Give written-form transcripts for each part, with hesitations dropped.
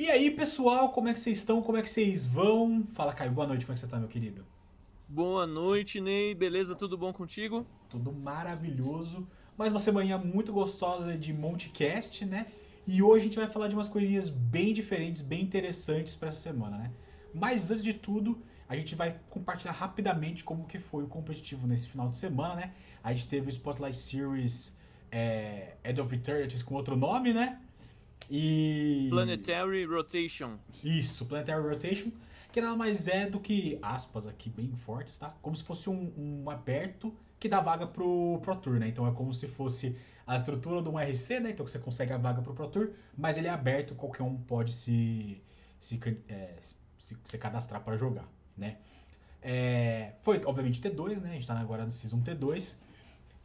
E aí, pessoal, como é que vocês estão? Como é que vocês vão? Fala, Caio, boa noite, como é que você tá, meu querido? Boa noite, Ney. Beleza? Tudo bom contigo? Tudo maravilhoso. Mais uma semaninha muito gostosa de Montecast, né? E hoje a gente vai falar de umas coisinhas bem diferentes, bem interessantes para essa semana, né? Mas antes de tudo, a gente vai compartilhar rapidamente como que foi o competitivo nesse final de semana, né? A gente teve o Spotlight Series Edge of Eternities com outro nome, né? E Planetary Rotation. isso, Planetary Rotation, que nada mais é do que, aspas aqui bem fortes, tá? Como se fosse um aberto que dá vaga pro Pro Tour, né? Então é como se fosse a estrutura de um RC, né? Então você consegue a vaga pro Pro Tour, mas ele é aberto, qualquer um pode se cadastrar para jogar, né? Foi, obviamente, T2, né? A gente tá agora no Season T2.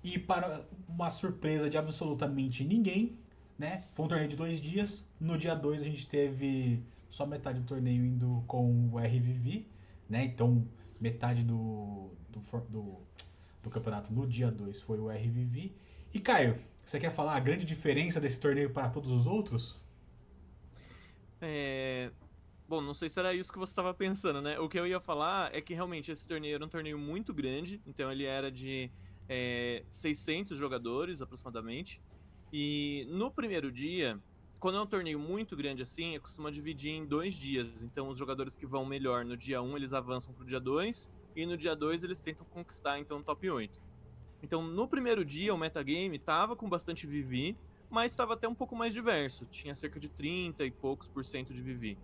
E para uma surpresa de absolutamente ninguém, né? Foi um torneio de 2 dias. No dia 2 a gente teve só metade do torneio indo com o RVV, né? Então metade do campeonato no dia 2 foi o RVV. E Caio, você quer falar a grande diferença desse torneio para todos os outros? É... Bom, não sei se era isso que você estava pensando, né? O que eu ia falar é que realmente esse torneio era um torneio muito grande, então ele era de 600 jogadores aproximadamente. E no primeiro dia, quando é um torneio muito grande assim, costuma dividir em 2 dias. Então os jogadores que vão melhor no dia um eles avançam para o dia 2 e no dia 2 eles tentam conquistar então o top 8. Então, no primeiro dia, o metagame tava com bastante Vivi, mas estava até um pouco mais diverso. Tinha cerca de 30 e poucos por cento de Vivi.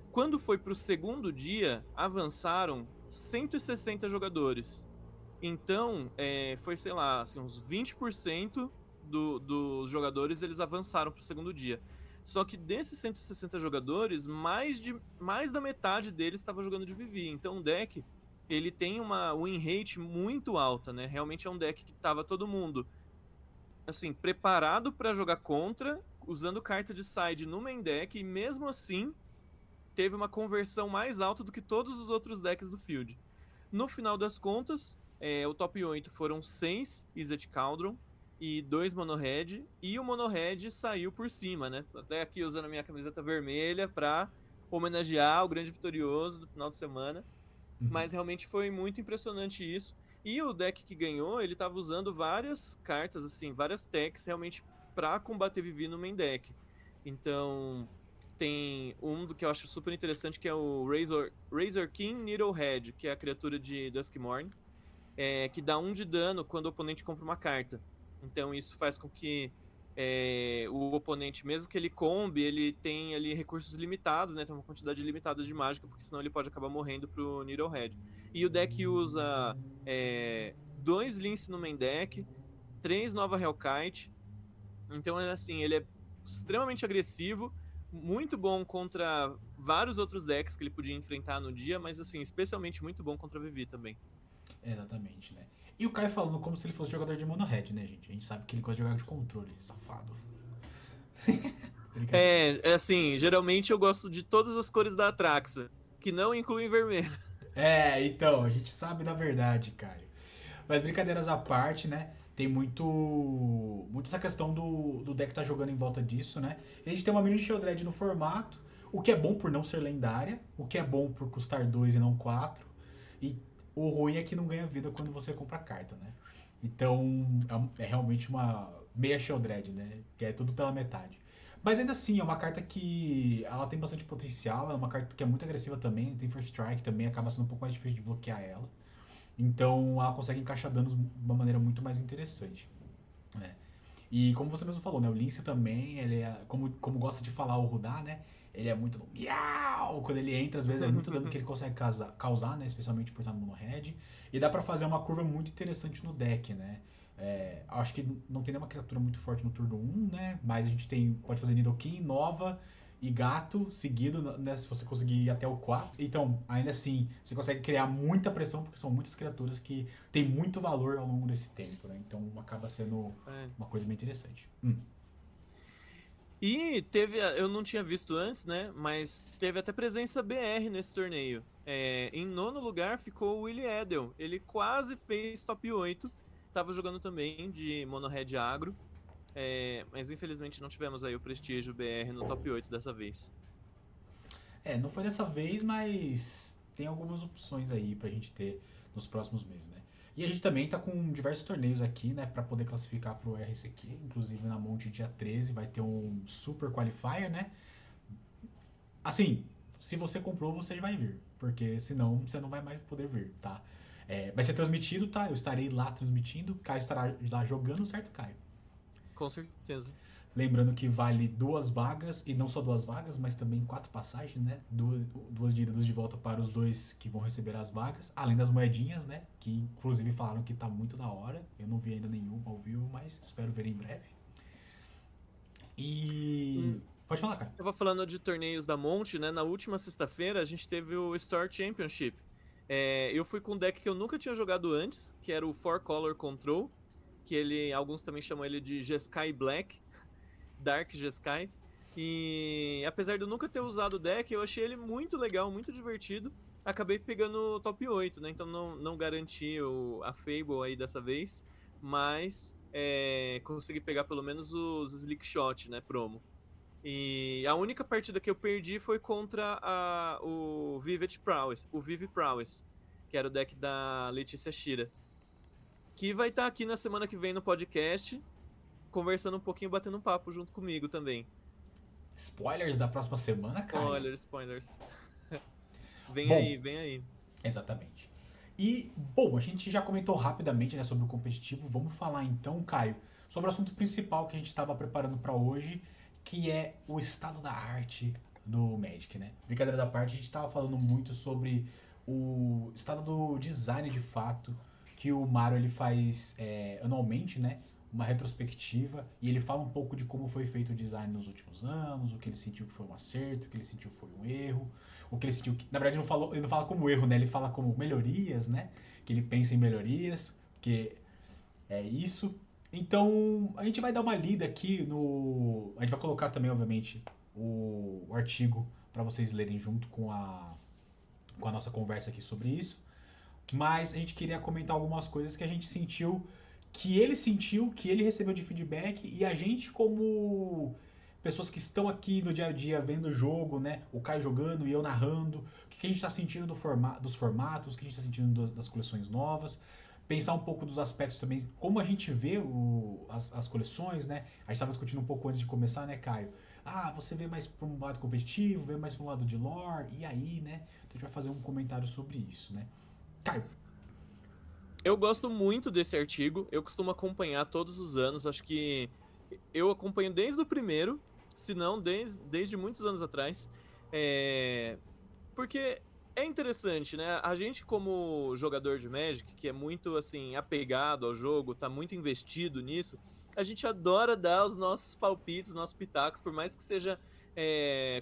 Quando foi para o segundo dia, avançaram 160 jogadores. Então, foi, sei lá, assim, uns 20% dos jogadores eles avançaram para o segundo dia. Só que desses 160 jogadores, mais da metade deles estava jogando de Vivi. Então o deck ele tem uma win rate muito alta, né? Realmente é um deck que estava todo mundo assim preparado para jogar contra, usando carta de side no main deck e mesmo assim teve uma conversão mais alta do que todos os outros decks do field. No final das contas, o top 8 foram 6 Izzet Cauldron e 2 Mono Red, e o Mono Red saiu por cima, né? Tô até aqui usando a minha camiseta vermelha para homenagear o grande vitorioso do final de semana, Uhum. mas realmente foi muito impressionante isso. E o deck que ganhou, ele estava usando várias cartas, assim, várias techs realmente para combater Vivi no main deck. Então, tem um do que eu acho super interessante, que é o Razor King Needlehead, que é a criatura de Duskmourn, que dá 1 de dano quando o oponente compra uma carta. Então isso faz com que o oponente, mesmo que ele combe, ele tem ali recursos limitados, né? Tem uma quantidade limitada de mágica, porque senão ele pode acabar morrendo pro Needlehead. E o deck usa 2 Lince no main deck, 3 Nova Hellkite. Então, assim, ele é extremamente agressivo, muito bom contra vários outros decks que ele podia enfrentar no dia, mas, assim, especialmente muito bom contra a Vivi também. Exatamente, né? E o Caio falando como se ele fosse jogador de mono red, né, gente? A gente sabe que ele gosta de jogar de controle, safado. Brincadeira. Assim, geralmente eu gosto de todas as cores da Atraxa, que não incluem vermelho. Então, a gente sabe da verdade, Caio. Mas brincadeiras à parte, né? Tem muito essa questão do deck tá jogando em volta disso, né? E a gente tem uma mini Shieldred no formato, o que é bom por não ser lendária, o que é bom por custar 2 e não 4. E o ruim é que não ganha vida quando você compra a carta, né? Então é realmente uma meia Shieldred, né? Que é tudo pela metade. Mas ainda assim, é uma carta que ela tem bastante potencial, é uma carta que é muito agressiva também, tem First Strike também, acaba sendo um pouco mais difícil de bloquear ela. Então ela consegue encaixar danos de uma maneira muito mais interessante. Né? E como você mesmo falou, né? O Lince também, ele é. Como gosta de falar o Rudá, né? Ele é muito miau! Quando ele entra, às vezes é muito dano que ele consegue causar, né? Especialmente por estar no mono red. E dá pra fazer uma curva muito interessante no deck, né? Acho que não tem nenhuma criatura muito forte no turno 1, né? Mas a gente pode fazer Nidoking, Nova e Gato seguido, né? Se você conseguir ir até o 4. Então, ainda assim, você consegue criar muita pressão, porque são muitas criaturas que têm muito valor ao longo desse tempo, né? Então acaba sendo É. uma coisa bem interessante. E eu não tinha visto antes, né? Mas teve até presença BR nesse torneio. Em nono lugar ficou o Willy Edel. Ele quase fez top 8. Tava jogando também de Mono Red Agro. Mas infelizmente não tivemos aí o prestígio BR no top 8 dessa vez. Não foi dessa vez, mas tem algumas opções aí pra gente ter nos próximos meses, né? E a gente também tá com diversos torneios aqui, né, pra poder classificar pro RCQ. Inclusive na Monte dia 13 vai ter um Super Qualifier, né? Assim, se você comprou, você vai vir. Porque senão você não vai mais poder vir, tá? Vai ser transmitido, tá? Eu estarei lá transmitindo. Caio estará lá jogando, certo, Caio? Com certeza. Lembrando que vale 2 vagas, e não só 2 vagas, mas também 4 passagens, né? Duas de ida e 2 de volta para os dois que vão receber as vagas, além das moedinhas, né? Que inclusive falaram que tá muito da hora. Eu não vi ainda nenhum ao vivo, mas espero ver em breve. Hum, E. Pode falar, cara. Você estava falando de torneios da Monte, né? Na última sexta-feira a gente teve o Store Championship. Eu fui com um deck que eu nunca tinha jogado antes, que era o Four Color Control, que alguns também chamam ele de Jeskai Black, Dark Jeskai. E apesar de eu nunca ter usado o deck, eu achei ele muito legal, muito divertido. Acabei pegando o top 8, né? Então não garanti a Fable aí dessa vez, mas consegui pegar pelo menos os Slick Shot, né? Promo. E a única partida que eu perdi foi contra o Vive Prowess, que era o deck da Letícia Shira, que vai estar aqui na semana que vem no podcast, conversando um pouquinho, batendo um papo junto comigo também. Spoilers da próxima semana, Caio? Spoilers. Vem Bom, aí, vem aí. exatamente. E, bom, a gente já comentou rapidamente, né, sobre o competitivo. Vamos falar então, Caio, sobre o assunto principal que a gente estava preparando para hoje, que é o estado da arte do Magic, né? Brincadeira da parte, a gente estava falando muito sobre o estado do design de fato, que o Mario ele faz anualmente, né? Uma retrospectiva, e ele fala um pouco de como foi feito o design nos últimos anos, o que ele sentiu que foi um acerto, o que ele sentiu que foi um erro, o que ele sentiu que, na verdade, ele não fala como erro, né? Ele fala como melhorias, né? Que ele pensa em melhorias, que é isso. Então, a gente vai dar uma lida aqui no. A gente vai colocar também, obviamente, o artigo para vocês lerem junto com a nossa conversa aqui sobre isso. Mas a gente queria comentar algumas coisas que a gente sentiu, que ele recebeu de feedback, e a gente, como pessoas que estão aqui no dia a dia vendo o jogo, né? O Caio jogando e eu narrando, o que a gente está sentindo dos formatos, o que a gente está sentindo das coleções novas. Pensar um pouco dos aspectos também, como a gente vê as coleções, né? A gente estava discutindo um pouco antes de começar, né, Caio? Ah, você vê mais para um lado competitivo, vê mais para um lado de lore, e aí, né? Então a gente vai fazer um comentário sobre isso, né? Caio. Eu gosto muito desse artigo, eu costumo acompanhar todos os anos, acho que eu acompanho desde o primeiro, se não desde muitos anos atrás, porque é interessante, né? A gente como jogador de Magic, que é muito assim apegado ao jogo, tá muito investido nisso, a gente adora dar os nossos palpites, os nossos pitacos, por mais que seja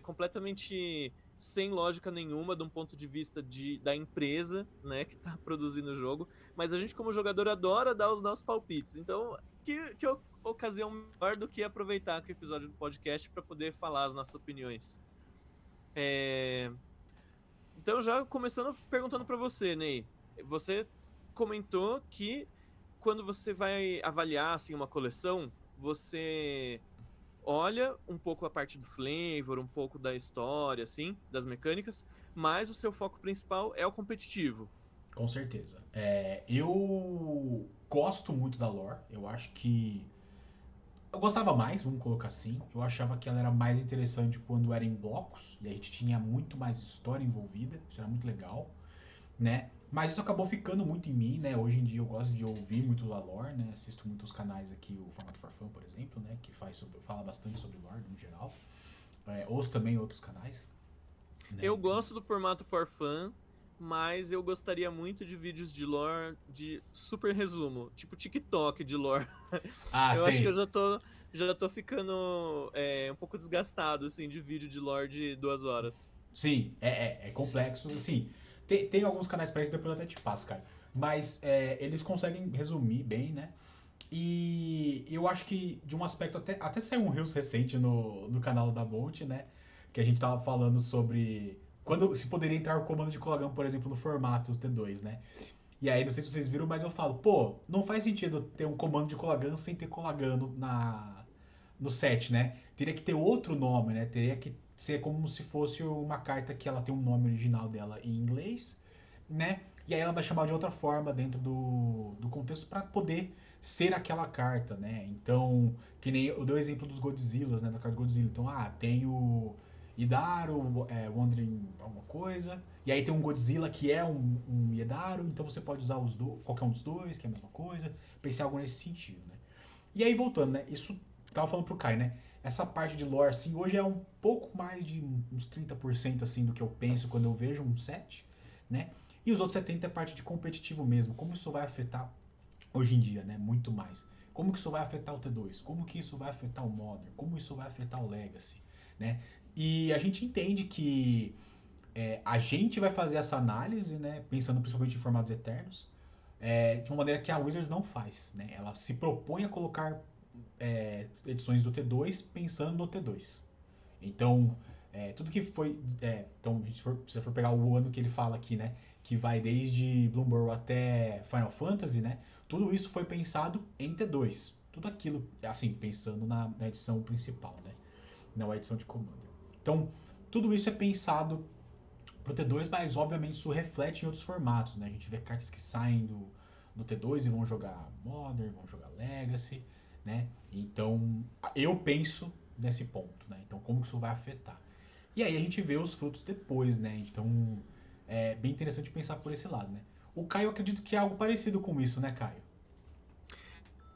completamente sem lógica nenhuma de um ponto de vista da empresa, né, que tá produzindo o jogo, mas a gente como jogador adora dar os nossos palpites. Então, que ocasião melhor do que aproveitar o episódio do podcast para poder falar as nossas opiniões. Então, já começando perguntando para você, Ney, você comentou que quando você vai avaliar assim uma coleção, você olha um pouco a parte do flavor, um pouco da história, assim, das mecânicas, mas o seu foco principal é o competitivo. Com certeza. Eu gosto muito da lore. Eu acho que. Eu gostava mais, vamos colocar assim. Eu achava que ela era mais interessante quando era em blocos. E a gente tinha muito mais história envolvida. Isso era muito legal, né? Mas isso acabou ficando muito em mim, né? Hoje em dia eu gosto de ouvir muito da lore, né? Assisto muitos canais aqui, o Formato for Fun, por exemplo, né? Que fala bastante sobre lore no geral. Ouço também outros canais, Eu né? gosto do formato for fun, mas eu gostaria muito de vídeos de lore de super resumo, tipo TikTok de lore. Ah, Eu acho que eu sei. já tô ficando um pouco desgastado, assim, de vídeo de lore de 2 horas. Sim, é complexo, assim. Tem alguns canais pra isso, depois eu até te passo, cara. Mas eles conseguem resumir bem, né? E eu acho que de um aspecto, até saiu um Reels recente no canal da Bolt, né? Que a gente tava falando sobre quando se poderia entrar o comando de Colagan, por exemplo, no formato T2, né? E aí, não sei se vocês viram, mas eu falo, pô, não faz sentido ter um comando de Colagan sem ter Colagan no set, né? Teria que ter outro nome, né? Teria que ser como se fosse uma carta que ela tem um nome original dela em inglês, né? E aí ela vai chamar de outra forma dentro do contexto para poder ser aquela carta, né? Então, que nem eu dei o exemplo dos Godzillas, né? Da carta Godzilla. Então, tem o Idaro, Wandering alguma coisa. E aí tem um Godzilla que é um Idaro, então você pode usar qualquer um dos dois, que é a mesma coisa. Pensei algo nesse sentido, né? E aí, voltando, né? Isso tava falando pro Kai, né? Essa parte de lore, assim, hoje é um pouco mais de uns 30% assim do que eu penso quando eu vejo um set, né? E os outros 70% é parte de competitivo mesmo. Como isso vai afetar hoje em dia, né? Muito mais. Como que isso vai afetar o T2? Como que isso vai afetar o Modern? Como isso vai afetar o Legacy, né? E a gente entende que a gente vai fazer essa análise, né? Pensando principalmente em formatos eternos, de uma maneira que a Wizards não faz, né? Ela se propõe a colocar edições do T2 pensando no T2. Então, tudo que foi. Então, se você for pegar o ano que ele fala aqui, né? Que vai desde Bloomburrow até Final Fantasy, né? Tudo isso foi pensado em T2. Tudo aquilo, assim, pensando na edição principal, né? Não a edição de Commander. Então, tudo isso é pensado pro T2, mas obviamente isso reflete em outros formatos, né? A gente vê cartas que saem do T2 e vão jogar Modern, vão jogar Legacy, né? Então, eu penso nesse ponto, né? Então, como que isso vai afetar? E aí a gente vê os frutos depois, né? Então, é bem interessante pensar por esse lado, né? O Caio, eu acredito que é algo parecido com isso, né, Caio?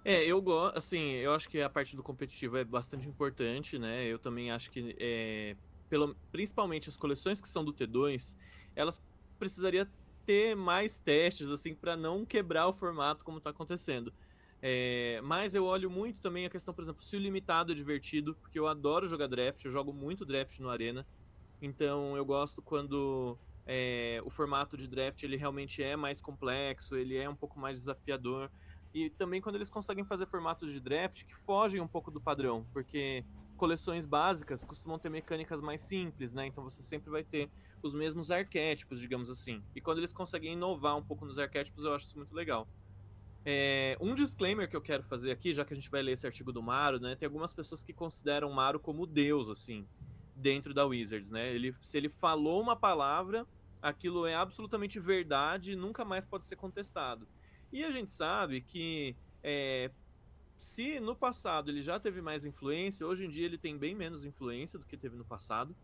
Eu gosto, assim, eu acho que a parte do competitivo é bastante importante, né? Eu também acho que, principalmente as coleções que são do T2, elas precisaria ter mais testes, assim, para não quebrar o formato como tá acontecendo. Mas eu olho muito também a questão, por exemplo, se o limitado é divertido, porque eu adoro jogar draft, eu jogo muito draft no Arena, então eu gosto quando o formato de draft ele realmente é mais complexo, ele é um pouco mais desafiador. E também quando eles conseguem fazer formatos de draft que fogem um pouco do padrão, porque coleções básicas costumam ter mecânicas mais simples, né? Então você sempre vai ter os mesmos arquétipos, digamos assim. E quando eles conseguem inovar um pouco nos arquétipos, eu acho isso muito legal. Um disclaimer que eu quero fazer aqui, já que a gente vai ler esse artigo do Maro, né? Tem algumas pessoas que consideram o Maro como Deus, assim, dentro da Wizards, né? Se ele falou uma palavra, aquilo é absolutamente verdade e nunca mais pode ser contestado. E a gente sabe que se no passado ele já teve mais influência, hoje em dia ele tem bem menos influência do que teve no passado.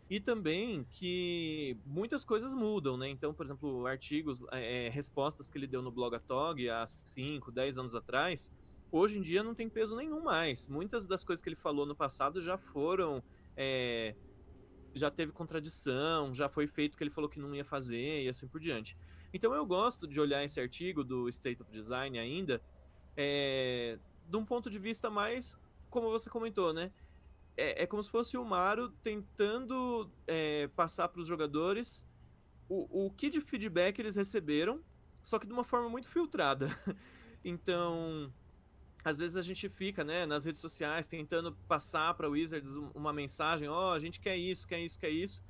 E também que muitas coisas mudam, né? Então, por exemplo, artigos, respostas que ele deu no Blogatog há 5, 10 anos atrás, hoje em dia não tem peso nenhum mais. Muitas das coisas que ele falou no passado já foram. é, já teve contradição, já foi feito o que ele falou que não ia fazer e assim por diante. Então eu gosto de olhar esse artigo do State of Design ainda, de um ponto de vista mais, como você comentou, né? É como se fosse o Mario tentando passar para os jogadores o que de feedback eles receberam, só que de uma forma muito filtrada. Então, às vezes a gente fica, né, nas redes sociais tentando passar para a Wizards uma mensagem, ó, a gente quer isso, quer isso, quer isso,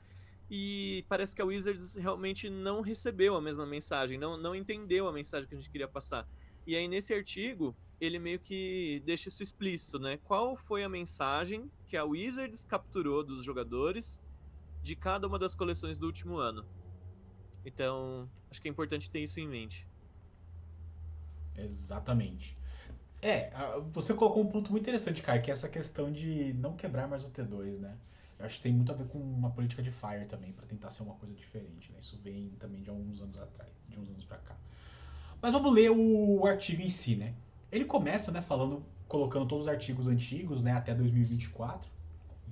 e parece que a Wizards realmente não recebeu a mesma mensagem, não entendeu a mensagem que a gente queria passar. E aí, nesse artigo, ele meio que deixa isso explícito, né? Qual foi a mensagem que a Wizards capturou dos jogadores de cada uma das coleções do último ano. Então, acho que é importante ter isso em mente. Exatamente. Você colocou um ponto muito interessante, Kai, que é essa questão de não quebrar mais o T2, né? Eu acho que tem muito a ver com uma política de Fire também, pra tentar ser uma coisa diferente, né? Isso vem também de alguns anos atrás, de uns anos pra cá. Mas vamos ler o artigo em si, né? Ele começa, né, falando, colocando todos os artigos antigos, né, até 2024.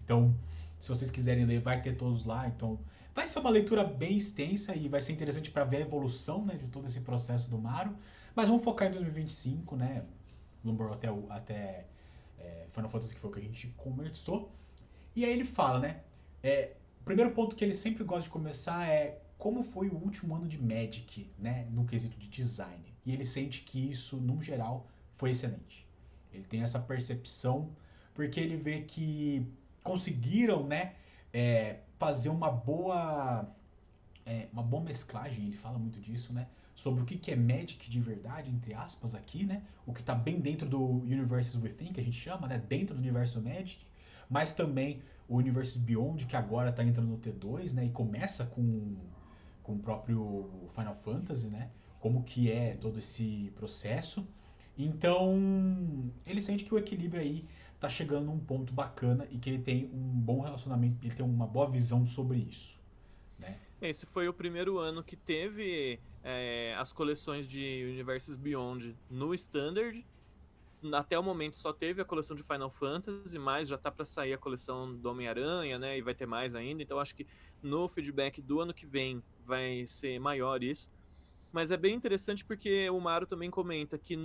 Então, se vocês quiserem ler, vai ter todos lá. Então, vai ser uma leitura bem extensa e vai ser interessante para ver a evolução, né, de todo esse processo do Mario. Mas vamos focar em 2025, né? Bloomberg até Final Fantasy, que foi o que a gente conversou. E aí ele fala, né? O primeiro ponto que ele sempre gosta de começar é como foi o último ano de Magic, né? No quesito de design. E ele sente que isso, no geral, foi excelente. Ele tem essa percepção porque ele vê que conseguiram, né? Fazer uma boa mesclagem, ele fala muito disso, né? Sobre o que é Magic de verdade, entre aspas, aqui, né? O que está bem dentro do Universes Within, que a gente chama, né? Dentro do universo Magic, mas também o Universes Beyond, que agora está entrando no T2, né? E começa com o próprio Final Fantasy, né? Como que é todo esse processo. Então, ele sente que o equilíbrio aí tá chegando num ponto bacana e que ele tem um bom relacionamento, ele tem uma boa visão sobre isso, né? Esse foi o primeiro ano que teve as coleções de Universes Beyond no Standard. Até o momento só teve a coleção de Final Fantasy, mas já tá para sair a coleção do Homem-Aranha, né? E vai ter mais ainda. Então acho que no feedback do ano que vem vai ser maior isso. Mas é bem interessante porque o Maru também comenta que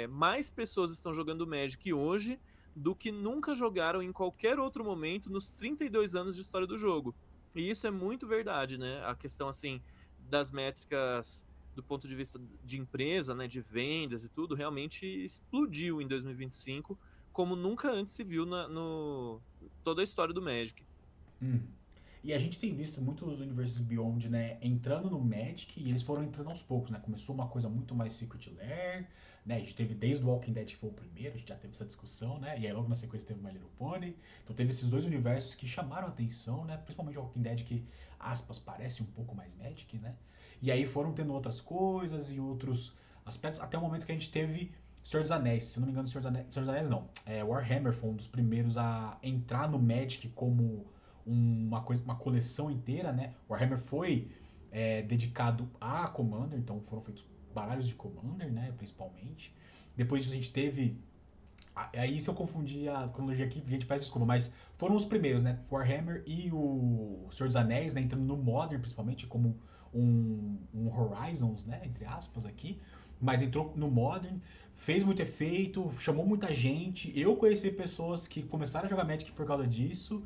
mais pessoas estão jogando Magic hoje do que nunca jogaram em qualquer outro momento nos 32 anos de história do jogo. E isso é muito verdade, né? A questão, assim, das métricas do ponto de vista de empresa, né, de vendas e tudo, realmente explodiu em 2025, como nunca antes se viu no toda a história do Magic. Hum. E a gente tem visto muitos Universes Beyond, né, entrando no Magic e eles foram entrando aos poucos, né? Começou uma coisa muito mais Secret Lair, né? A gente teve desde o Walking Dead que foi o primeiro, a gente já teve essa discussão, né? E aí logo na sequência teve My Little Pony. Então teve esses dois universos que chamaram a atenção, né? Principalmente o Walking Dead que, aspas, parece um pouco mais Magic, né? E aí foram tendo outras coisas e outros aspectos, até o momento que a gente teve Senhor dos Anéis. Se não me engano, Senhor dos Anéis não. Warhammer foi um dos primeiros a entrar no Magic como uma coleção inteira, né? Warhammer foi dedicado a Commander, então foram feitos baralhos de Commander, né? Principalmente. Depois disso a gente teve. Aí se eu confundir a cronologia aqui, a gente peço desculpa, mas foram os primeiros, né? Warhammer e o Senhor dos Anéis, né? Entrando no Modern, principalmente, como um Horizons, né? Entre aspas aqui. Mas entrou no Modern, fez muito efeito, chamou muita gente. Eu conheci pessoas que começaram a jogar Magic por causa disso.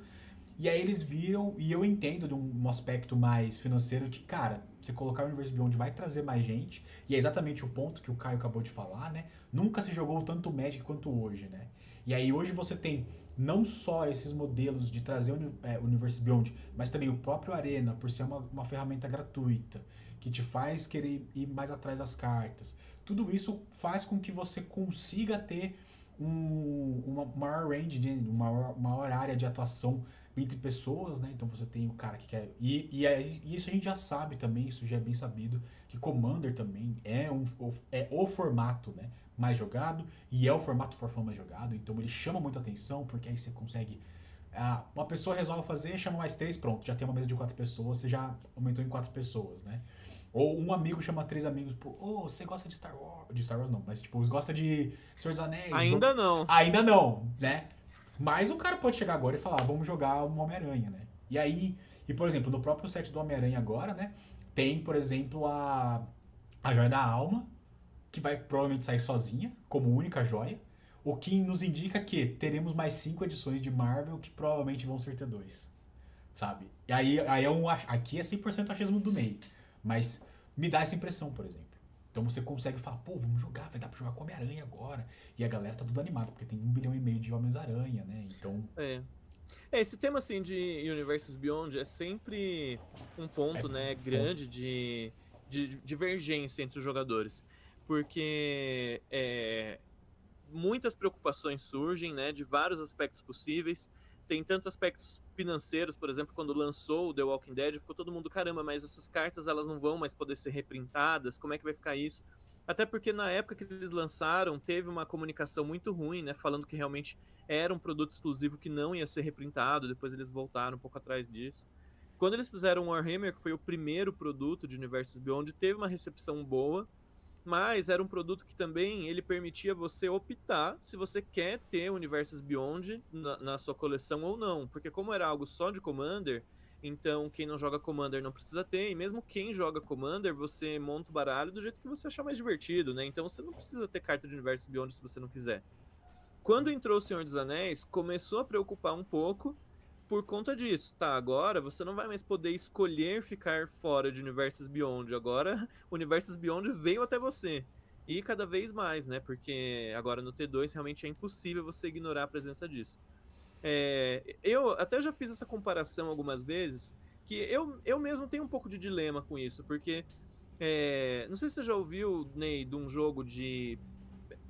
E aí eles viram, e eu entendo de um aspecto mais financeiro, que, cara, você colocar o Universe Beyond vai trazer mais gente, e é exatamente o ponto que o Caio acabou de falar, né? Nunca se jogou tanto Magic quanto hoje, né? E aí hoje você tem não só esses modelos de trazer o Universe Beyond, mas também o próprio Arena, por ser uma ferramenta gratuita, que te faz querer ir mais atrás das cartas. Tudo isso faz com que você consiga ter uma maior range, uma maior área de atuação entre pessoas, né? Então você tem o cara que quer. E isso a gente já sabe também, isso já é bem sabido, que Commander também é o formato, né? Mais jogado, e é o formato for fun mais jogado, então ele chama muita atenção, porque aí você consegue. Uma pessoa resolve fazer, chama mais três, pronto, já tem uma mesa de 4 pessoas, você já aumentou em 4 pessoas, né? Ou um amigo chama 3 amigos, pô, você gosta de Star Wars? De Star Wars não, mas tipo, você gosta de Senhor dos Anéis? Ainda não. Ainda não, né? Mas o cara pode chegar agora e falar, vamos jogar um Homem-Aranha, né? E aí, por exemplo, no próprio set do Homem-Aranha agora, né? Tem, por exemplo, a Joia da Alma, que vai provavelmente sair sozinha, como única joia. O que nos indica que teremos mais 5 edições de Marvel que provavelmente vão ser T2. Sabe? E aí aqui é 100% achismo do meio. Mas me dá essa impressão, por exemplo. Então você consegue falar, pô, vamos jogar, vai dar pra jogar com Homem-Aranha agora. E a galera tá tudo animada, porque tem 1,5 bilhão de Homens-Aranha, né? Então. É. Esse tema, assim, de Universes Beyond é sempre um É ponto, né, bom. grande de divergência entre os jogadores. Porque muitas preocupações surgem, né, de vários aspectos possíveis. Tem tanto aspectos financeiros, por exemplo, quando lançou o The Walking Dead, ficou todo mundo, caramba, mas essas cartas elas não vão mais poder ser reprintadas, como é que vai ficar isso? Até porque na época que eles lançaram, teve uma comunicação muito ruim, né, falando que realmente era um produto exclusivo que não ia ser reprintado, depois eles voltaram um pouco atrás disso. Quando eles fizeram Warhammer, que foi o primeiro produto de Universes Beyond, teve uma recepção boa, mas era um produto que também ele permitia você optar se você quer ter Universes Beyond na sua coleção ou não, porque como era algo só de Commander, então quem não joga Commander não precisa ter, e mesmo quem joga Commander, você monta o baralho do jeito que você achar mais divertido, né? Então você não precisa ter carta de Universes Beyond se você não quiser. Quando entrou o Senhor dos Anéis, começou a preocupar um pouco por conta disso. Tá, agora você não vai mais poder escolher ficar fora de Universes Beyond. Agora, Universes Beyond veio até você. E cada vez mais, né? Porque agora no T2 realmente é impossível você ignorar a presença disso. Eu até já fiz essa comparação algumas vezes, que eu mesmo tenho um pouco de dilema com isso, porque não sei se você já ouviu, Ney, de um jogo de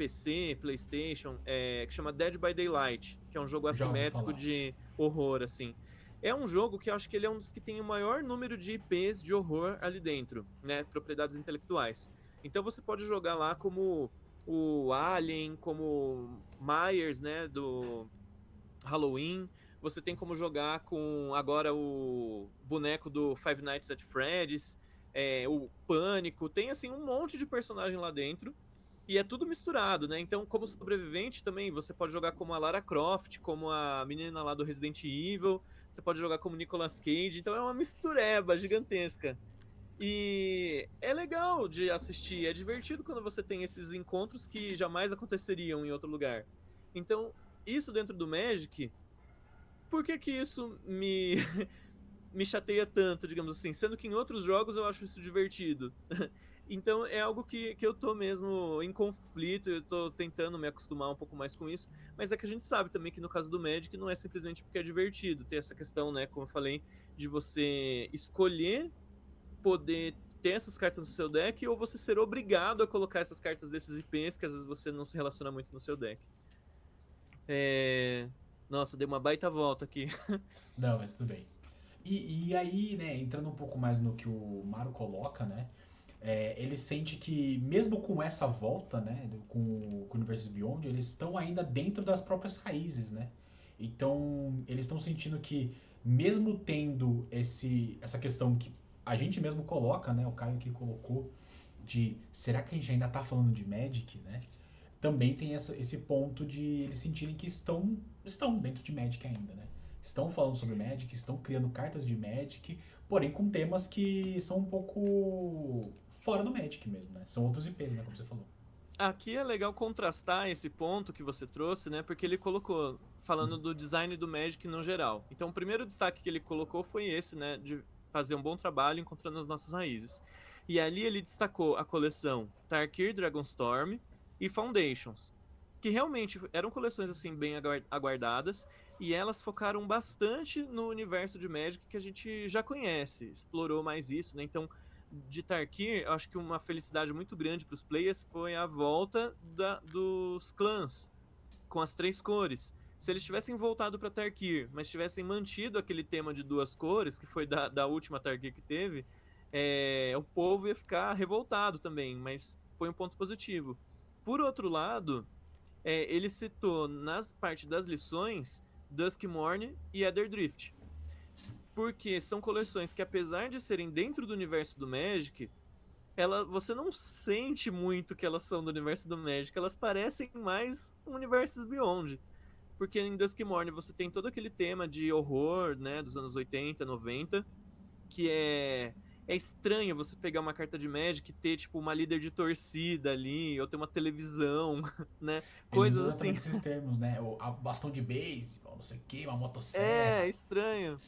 PC, PlayStation, que chama Dead by Daylight, que é um jogo Já ouvi assimétrico falar. de horror, assim. É um jogo que eu acho que ele é um dos que tem o maior número de IPs de horror ali dentro, né? Propriedades intelectuais. Então você pode jogar lá como o Alien, como Myers, né? Do Halloween. Você tem como jogar com agora o boneco do Five Nights at Freddy's, o Pânico. Tem assim um monte de personagem lá dentro. E é tudo misturado, né? Então, como sobrevivente também, você pode jogar como a Lara Croft, como a menina lá do Resident Evil, você pode jogar como Nicolas Cage, então é uma mistureba gigantesca. E é legal de assistir, é divertido quando você tem esses encontros que jamais aconteceriam em outro lugar. Então, isso dentro do Magic, por que que isso me chateia tanto, digamos assim, sendo que em outros jogos eu acho isso divertido. Então é algo que eu tô mesmo em conflito, eu tô tentando me acostumar um pouco mais com isso, mas é que a gente sabe também que no caso do Magic não é simplesmente porque é divertido, tem essa questão, né, como eu falei, de você escolher poder ter essas cartas no seu deck ou você ser obrigado a colocar essas cartas desses IPs que às vezes você não se relaciona muito no seu deck. É... Nossa, dei uma baita volta aqui. Não, mas tudo bem. E aí, né, entrando um pouco mais no que o Maru coloca, né, ele sente que mesmo com essa volta, né, com o Universes Beyond, eles estão ainda dentro das próprias raízes, né? Então, eles estão sentindo que mesmo tendo essa questão que a gente mesmo coloca, né, o Caio que colocou, de será que a gente ainda tá falando de Magic, né? Também tem esse ponto de eles sentirem que estão dentro de Magic ainda, né? Estão falando sobre Magic, estão criando cartas de Magic, porém com temas que são um pouco fora do Magic mesmo, né? São outros IPs, né? Como você falou. Aqui é legal contrastar esse ponto que você trouxe, né? Porque ele colocou, falando Uhum. do design do Magic no geral. Então, o primeiro destaque que ele colocou foi esse, né? De fazer um bom trabalho encontrando as nossas raízes. E ali ele destacou a coleção Tarkir Dragonstorm e Foundations, que realmente eram coleções assim bem aguardadas e elas focaram bastante no universo de Magic que a gente já conhece, explorou mais isso, né? Então, de Tarkir, eu acho que uma felicidade muito grande para os players foi a volta dos clãs com as três cores. Se eles tivessem voltado para Tarkir, mas tivessem mantido aquele tema de duas cores, que foi da última Tarkir que teve, o povo ia ficar revoltado também, mas foi um ponto positivo. Por outro lado, ele citou nas partes das lições Duskmourn e Etherdrift, porque são coleções que, apesar de serem dentro do universo do Magic, você não sente muito que elas são do universo do Magic, elas parecem mais universos Beyond. Porque em Duskmourn você tem todo aquele tema de horror, né, dos anos 80, 90, que é estranho você pegar uma carta de Magic e ter tipo uma líder de torcida ali, ou ter uma televisão, né? Ele usa Coisas assim. exatamente esses termos, né? O bastão de beisebol, não sei o que, uma É motosserra. estranho.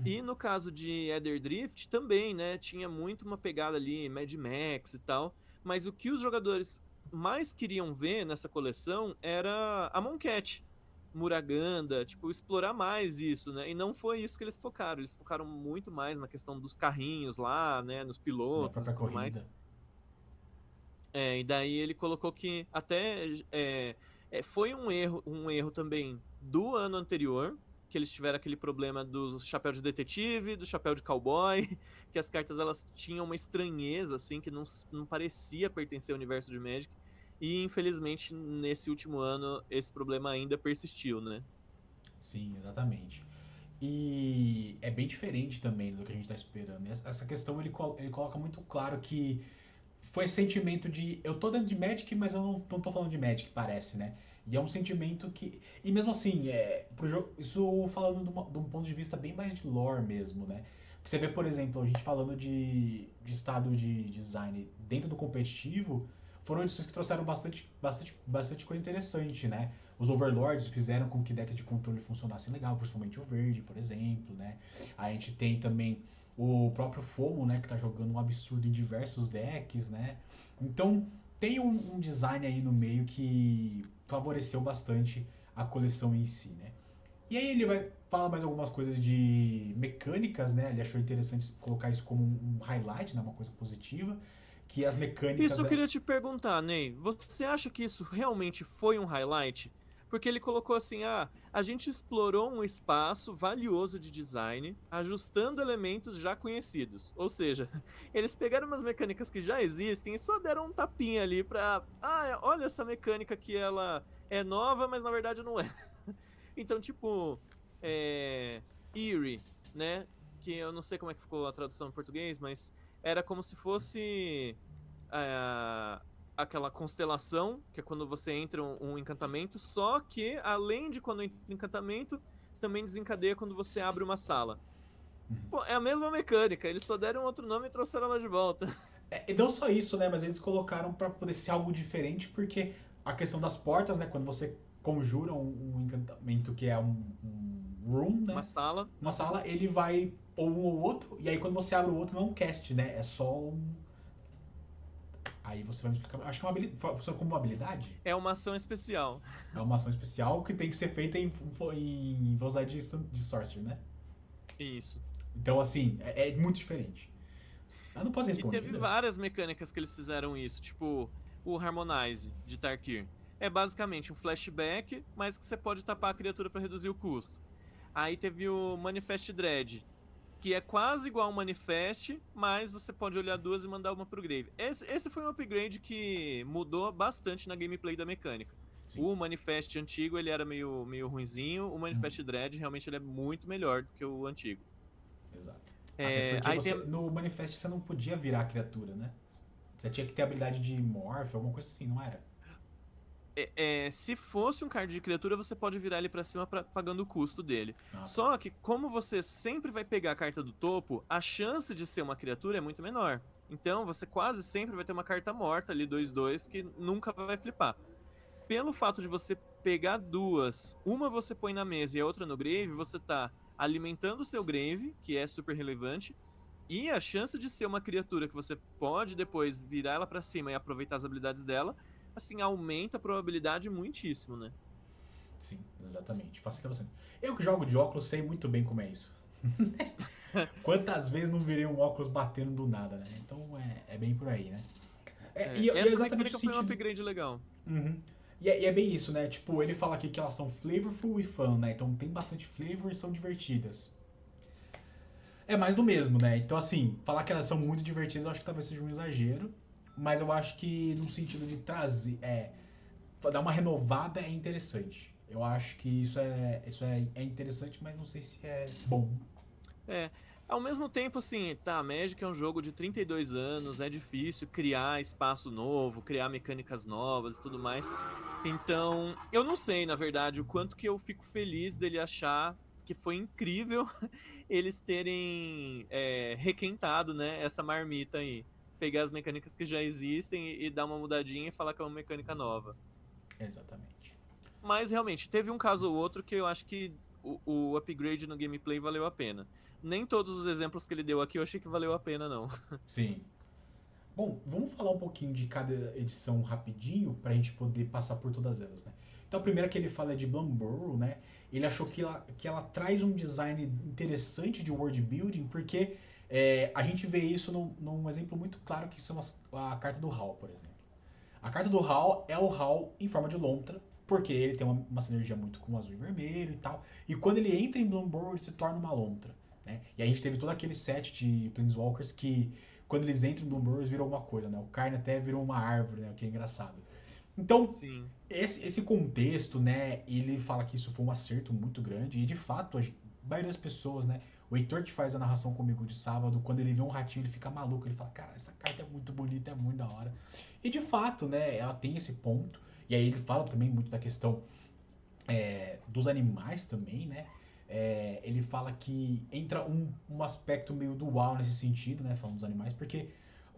E no caso de Eder Drift também, né? Tinha muito uma pegada ali, Mad Max e tal. Mas o que os jogadores mais queriam ver nessa coleção era a Moncat, Muraganda, tipo, explorar mais isso, né? E não foi isso que eles focaram. Eles focaram muito mais na questão dos carrinhos lá, né? Nos Da pilotos e própria tudo mais. corrida. E daí ele colocou que até foi um erro também do ano anterior, que eles tiveram aquele problema do chapéu de detetive, do chapéu de cowboy, que as cartas elas tinham uma estranheza, assim, que não parecia pertencer ao universo de Magic. E infelizmente nesse último ano esse problema ainda persistiu, né? Sim, exatamente. E é bem diferente também do que a gente está esperando. Essa questão ele coloca muito claro que foi esse sentimento de eu tô dentro de Magic, mas eu não tô falando de Magic, parece, né? E é um sentimento que. E mesmo assim, pro jogo, isso falando de um ponto de vista bem mais de lore mesmo, né? Porque você vê, por exemplo, a gente falando de estado de design dentro do competitivo, foram edições que trouxeram bastante coisa interessante, né? Os Overlords fizeram com que decks de controle funcionassem legal, principalmente o verde, por exemplo, né? A gente tem também o próprio FOMO, né, que tá jogando um absurdo em diversos decks, né? Então tem um design aí no meio que favoreceu bastante a coleção em si, né? E aí ele vai falar mais algumas coisas de mecânicas, né? Ele achou interessante colocar isso como um highlight, né? Uma coisa positiva, que as Isso mecânicas... eu queria te perguntar, Ney. Você acha que isso realmente foi um highlight? Porque ele colocou assim: a gente explorou um espaço valioso de design, ajustando elementos já conhecidos. Ou seja, eles pegaram umas mecânicas que já existem e só deram um tapinha ali pra. Olha essa mecânica que ela é nova, mas na verdade não é. Então, tipo, é, Eerie, né? Que eu não sei como é que ficou a tradução em português, mas era como se fosse ah, aquela constelação, que é quando você entra um encantamento, só que além de quando entra um encantamento, também desencadeia quando você abre uma sala. Uhum. Pô, é a mesma mecânica, eles só deram outro nome e trouxeram ela de volta. E não só isso, né? Mas eles colocaram pra poder ser algo diferente, porque a questão das portas, né? Quando você conjura um encantamento que é um room, Uma né? sala. Uma sala, ele vai ou um ou outro, e aí quando você abre o outro não é um cast, né? É só um. Aí você vai me explicar. Acho que é uma habilidade. Funciona como uma habilidade? É uma ação especial. É uma ação especial que tem que ser feita em velocidade de Sorcerer, né? Isso. Então, assim, é muito diferente. Eu não posso ser E teve respondida? várias mecânicas que eles fizeram isso, tipo o Harmonize de Tarkir. É basicamente um flashback, mas que você pode tapar a criatura para reduzir o custo. Aí teve o Manifest Dread, que é quase igual ao Manifest, mas você pode olhar duas e mandar uma pro Grave. Esse foi um upgrade que mudou bastante na gameplay da mecânica. Sim. O Manifest antigo ele era meio ruinzinho, o Hum, Manifest Dread realmente ele é muito melhor do que o antigo. exato. Até É, porque aí você tem no Manifest você não podia virar a criatura, né? Você tinha que ter habilidade de morph, alguma coisa assim, não era? se fosse um card de criatura, você pode virar ele pra cima pagando o custo dele. Ah, tá. Só que, como você sempre vai pegar a carta do topo, a chance de ser uma criatura é muito menor. Então, você quase sempre vai ter uma carta morta ali, 2/2, que nunca vai flipar. Pelo fato de você pegar duas, uma você põe na mesa e a outra no grave, você tá alimentando o seu grave, que é super relevante, e a chance de ser uma criatura que você pode depois virar ela pra cima e aproveitar as habilidades dela, assim, aumenta a probabilidade muitíssimo, né? Sim, exatamente. Facilita bastante. Eu que jogo de óculos sei muito bem como é isso. Quantas vezes não virei um óculos batendo do nada, né? Então é bem por aí, né? E é Essa exatamente o mecânica foi um sentido. upgrade legal. Uhum. E é bem isso, né? Tipo, ele fala aqui que elas são flavorful e fun, né? Então tem bastante flavor e são divertidas. É mais do mesmo, né? Então, assim, falar que elas são muito divertidas eu acho que talvez seja um exagero. Mas eu acho que no sentido de trazer. Dar uma renovada é interessante. Eu acho que isso é interessante, mas não sei se é bom. É, ao mesmo tempo, assim, tá, Magic é um jogo de 32 anos, é difícil criar espaço novo, criar mecânicas novas e tudo mais. Então, eu não sei, na verdade, o quanto que eu fico feliz dele achar que foi incrível eles terem requentado, né, essa marmita aí. Pegar as mecânicas que já existem e dar uma mudadinha e falar que é uma mecânica nova. Exatamente. Mas realmente, teve um caso ou outro que eu acho que o upgrade no gameplay valeu a pena. Nem todos os exemplos que ele deu aqui eu achei que valeu a pena, não. Sim. Bom, vamos falar um pouquinho de cada edição rapidinho pra gente poder passar por todas elas, né? Então a primeira que ele fala é de Blumburrow, né? Ele achou que ela traz um design interessante de world building, porque a gente vê isso num exemplo muito claro que são a carta do Hal, por exemplo. A carta do Hal é o Hal em forma de lontra, porque ele tem uma sinergia muito com o azul e vermelho e tal. E quando ele entra em Blumburrow, ele se torna uma lontra. Né? E a gente teve todo aquele set de Planeswalkers que, quando eles entram em Blumburrow, eles viram alguma coisa. Né? O Karn até virou uma árvore, né? O que é engraçado. Então, Sim. esse contexto, né? Ele fala que isso foi um acerto muito grande. E, de fato, a maioria das pessoas, né? O Heitor que faz a narração comigo de sábado, quando ele vê um ratinho, ele fica maluco. Ele fala, cara, essa carta é muito bonita, é muito da hora. E de fato, né, ela tem esse ponto. E aí ele fala também muito da questão dos animais também, né? Ele fala que entra um aspecto meio dual nesse sentido, né? Falando dos animais, porque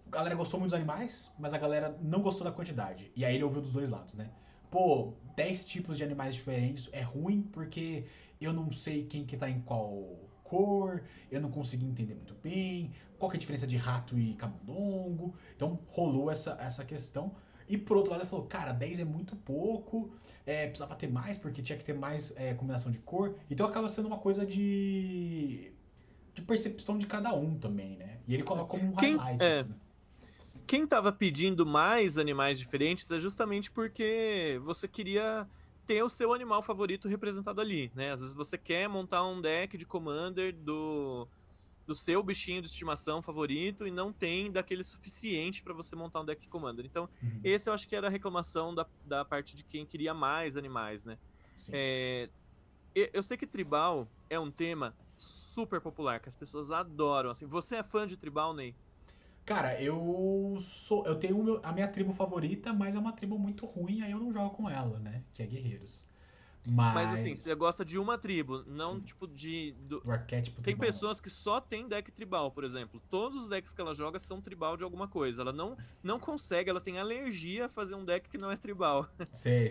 a galera gostou muito dos animais, mas a galera não gostou da quantidade. E aí ele ouviu dos dois lados, né? Pô, 10 tipos de animais diferentes é ruim porque eu não sei quem que tá em qual cor, eu não consegui entender muito bem, qual que é a diferença de rato e camundongo. Então rolou essa questão. E por outro lado ele falou, cara, 10 é muito pouco, precisava ter mais porque tinha que ter mais combinação de cor. Então acaba sendo uma coisa de percepção de cada um também, né? E ele coloca como um Quem, highlight é, isso, né? quem tava pedindo mais animais diferentes é justamente porque você queria ter o seu animal favorito representado ali, né? Às vezes você quer montar um deck de Commander do seu bichinho de estimação favorito e não tem daquele suficiente para você montar um deck de Commander. Então, Uhum. esse eu acho que era a reclamação da parte de quem queria mais animais, né? Sim. É, eu sei que tribal é um tema super popular, que as pessoas adoram. Assim, você é fã de tribal, Ney? Cara, eu tenho a minha tribo favorita, mas é uma tribo muito ruim, aí eu não jogo com ela, né? Que é guerreiros. Mas assim, Mas você gosta de uma tribo, não tipo de. do arquétipo Tem tribal, não. pessoas que só tem deck tribal, por exemplo. Todos os decks que ela joga são tribal de alguma coisa. Ela não consegue, ela tem alergia a fazer um deck que não é tribal. Sei.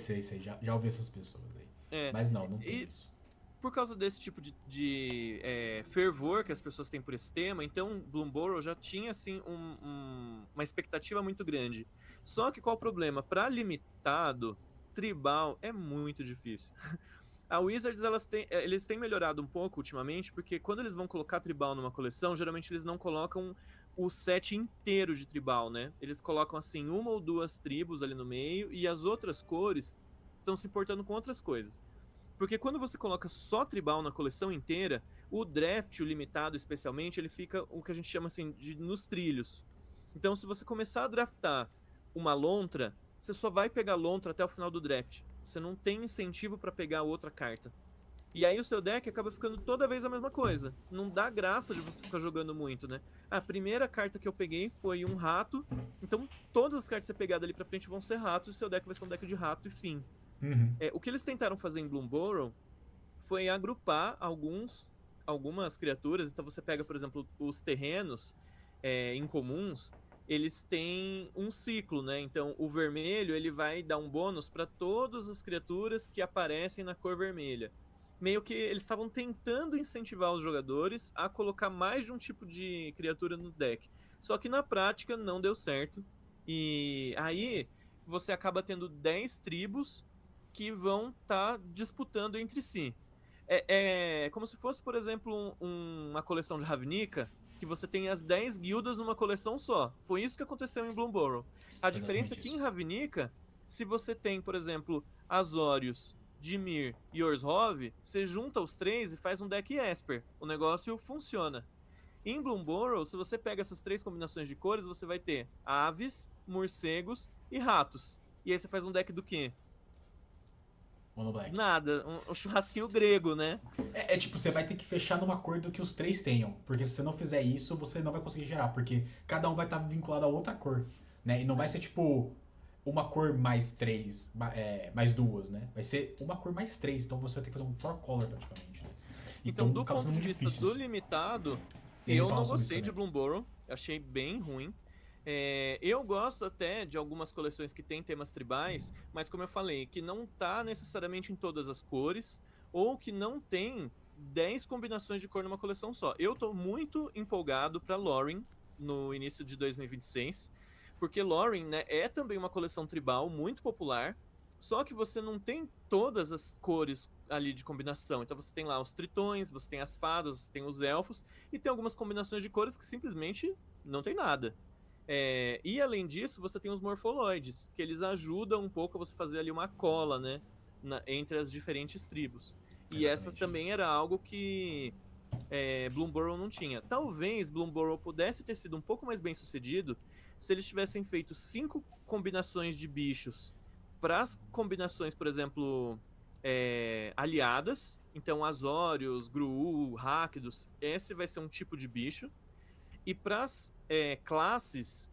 Já ouvi essas pessoas aí. É. Mas não tem E isso. por causa desse tipo de fervor que as pessoas têm por esse tema, então Bloomburrow já tinha assim uma expectativa muito grande. Só que qual o problema? Para limitado, tribal é muito difícil. A Wizards, eles têm melhorado um pouco ultimamente, porque quando eles vão colocar tribal numa coleção, geralmente eles não colocam o set inteiro de tribal, né? Eles colocam assim uma ou duas tribos ali no meio e as outras cores estão se importando com outras coisas. Porque quando você coloca só tribal na coleção inteira, o draft, o limitado especialmente, ele fica o que a gente chama assim de nos trilhos. Então, se você começar a draftar uma lontra, você só vai pegar lontra até o final do draft. Você não tem incentivo para pegar outra carta. E aí o seu deck acaba ficando toda vez a mesma coisa. Não dá graça de você ficar jogando muito, né? A primeira carta que eu peguei foi um rato. Então, todas as cartas que você pegar dali pra frente vão ser ratos e o seu deck vai ser um deck de rato e fim. Uhum. O que eles tentaram fazer em Bloomburrow foi agrupar algumas criaturas. Então você pega, por exemplo, os terrenos incomuns, eles têm um ciclo, né? Então o vermelho ele vai dar um bônus para todas as criaturas que aparecem na cor vermelha. Meio que eles estavam tentando incentivar os jogadores a colocar mais de um tipo de criatura no deck. Só que na prática não deu certo. E aí você acaba tendo 10 tribos que vão estar disputando entre si. É como se fosse, por exemplo, uma coleção de Ravnica, que você tem as 10 guildas numa coleção só. Foi isso que aconteceu em Bloomburrow. A Foi diferença é exatamente que isso. em Ravnica, se você tem, por exemplo, Azorius, Dimir e Orzhov, você junta os três e faz um deck Esper. O negócio funciona. Em Bloomburrow, se você pega essas três combinações de cores, você vai ter aves, morcegos e ratos. E aí você faz um deck do quê? Mono Black. Nada, um churrasquinho grego, né? É tipo, você vai ter que fechar num acordo que os três tenham. Porque se você não fizer isso, você não vai conseguir gerar. Porque cada um vai estar vinculado a outra cor. Né? E não vai ser tipo uma cor mais três, mais duas, né? Vai ser uma cor mais três. Então você vai ter que fazer um four color praticamente. Né? Então, Então do acaba ponto sendo de muito vista difícil do isso. limitado, Ele eu fala não sobre isso gostei de também. Bloomburrow, achei bem ruim. Eu gosto até de algumas coleções que têm temas tribais, mas como eu falei, que não tá necessariamente em todas as cores, ou que não tem 10 combinações de cor numa coleção só. Eu tô muito empolgado para Lorien no início de 2026, porque Lorien, né, é também uma coleção tribal muito popular, só que você não tem todas as cores ali de combinação. Então você tem lá os tritões, você tem as fadas, você tem os elfos, e tem algumas combinações de cores que simplesmente não tem nada. E além disso, você tem os morfoloides, que eles ajudam um pouco a você fazer ali uma cola, né, entre as diferentes tribos. E essa Exatamente. também era algo que Bloomburrow não tinha. Talvez Bloomburrow pudesse ter sido um pouco mais bem sucedido se eles tivessem feito 5 combinações de bichos para as combinações, por exemplo, aliadas. Então, Azorius, Gruul, Rakdos, esse vai ser um tipo de bicho. E para as classes,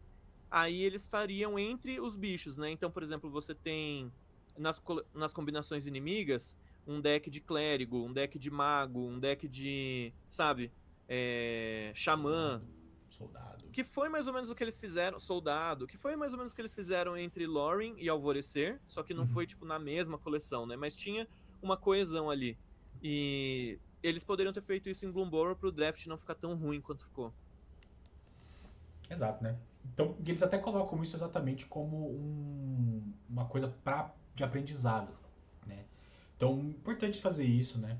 aí eles fariam entre os bichos, né? Então, por exemplo, você tem nas combinações inimigas um deck de clérigo, um deck de mago, um deck de, sabe, xamã, Soldado. que foi mais ou menos o que eles fizeram, soldado, que foi mais ou menos o que eles fizeram entre Lorien e Alvorecer, só que não Uhum. foi tipo na mesma coleção, né? Mas tinha uma coesão ali. E eles poderiam ter feito isso em Bloomburrow pro draft não ficar tão ruim quanto ficou. Exato, né? Então, eles até colocam isso exatamente como uma coisa de aprendizado, né? Então, importante fazer isso, né?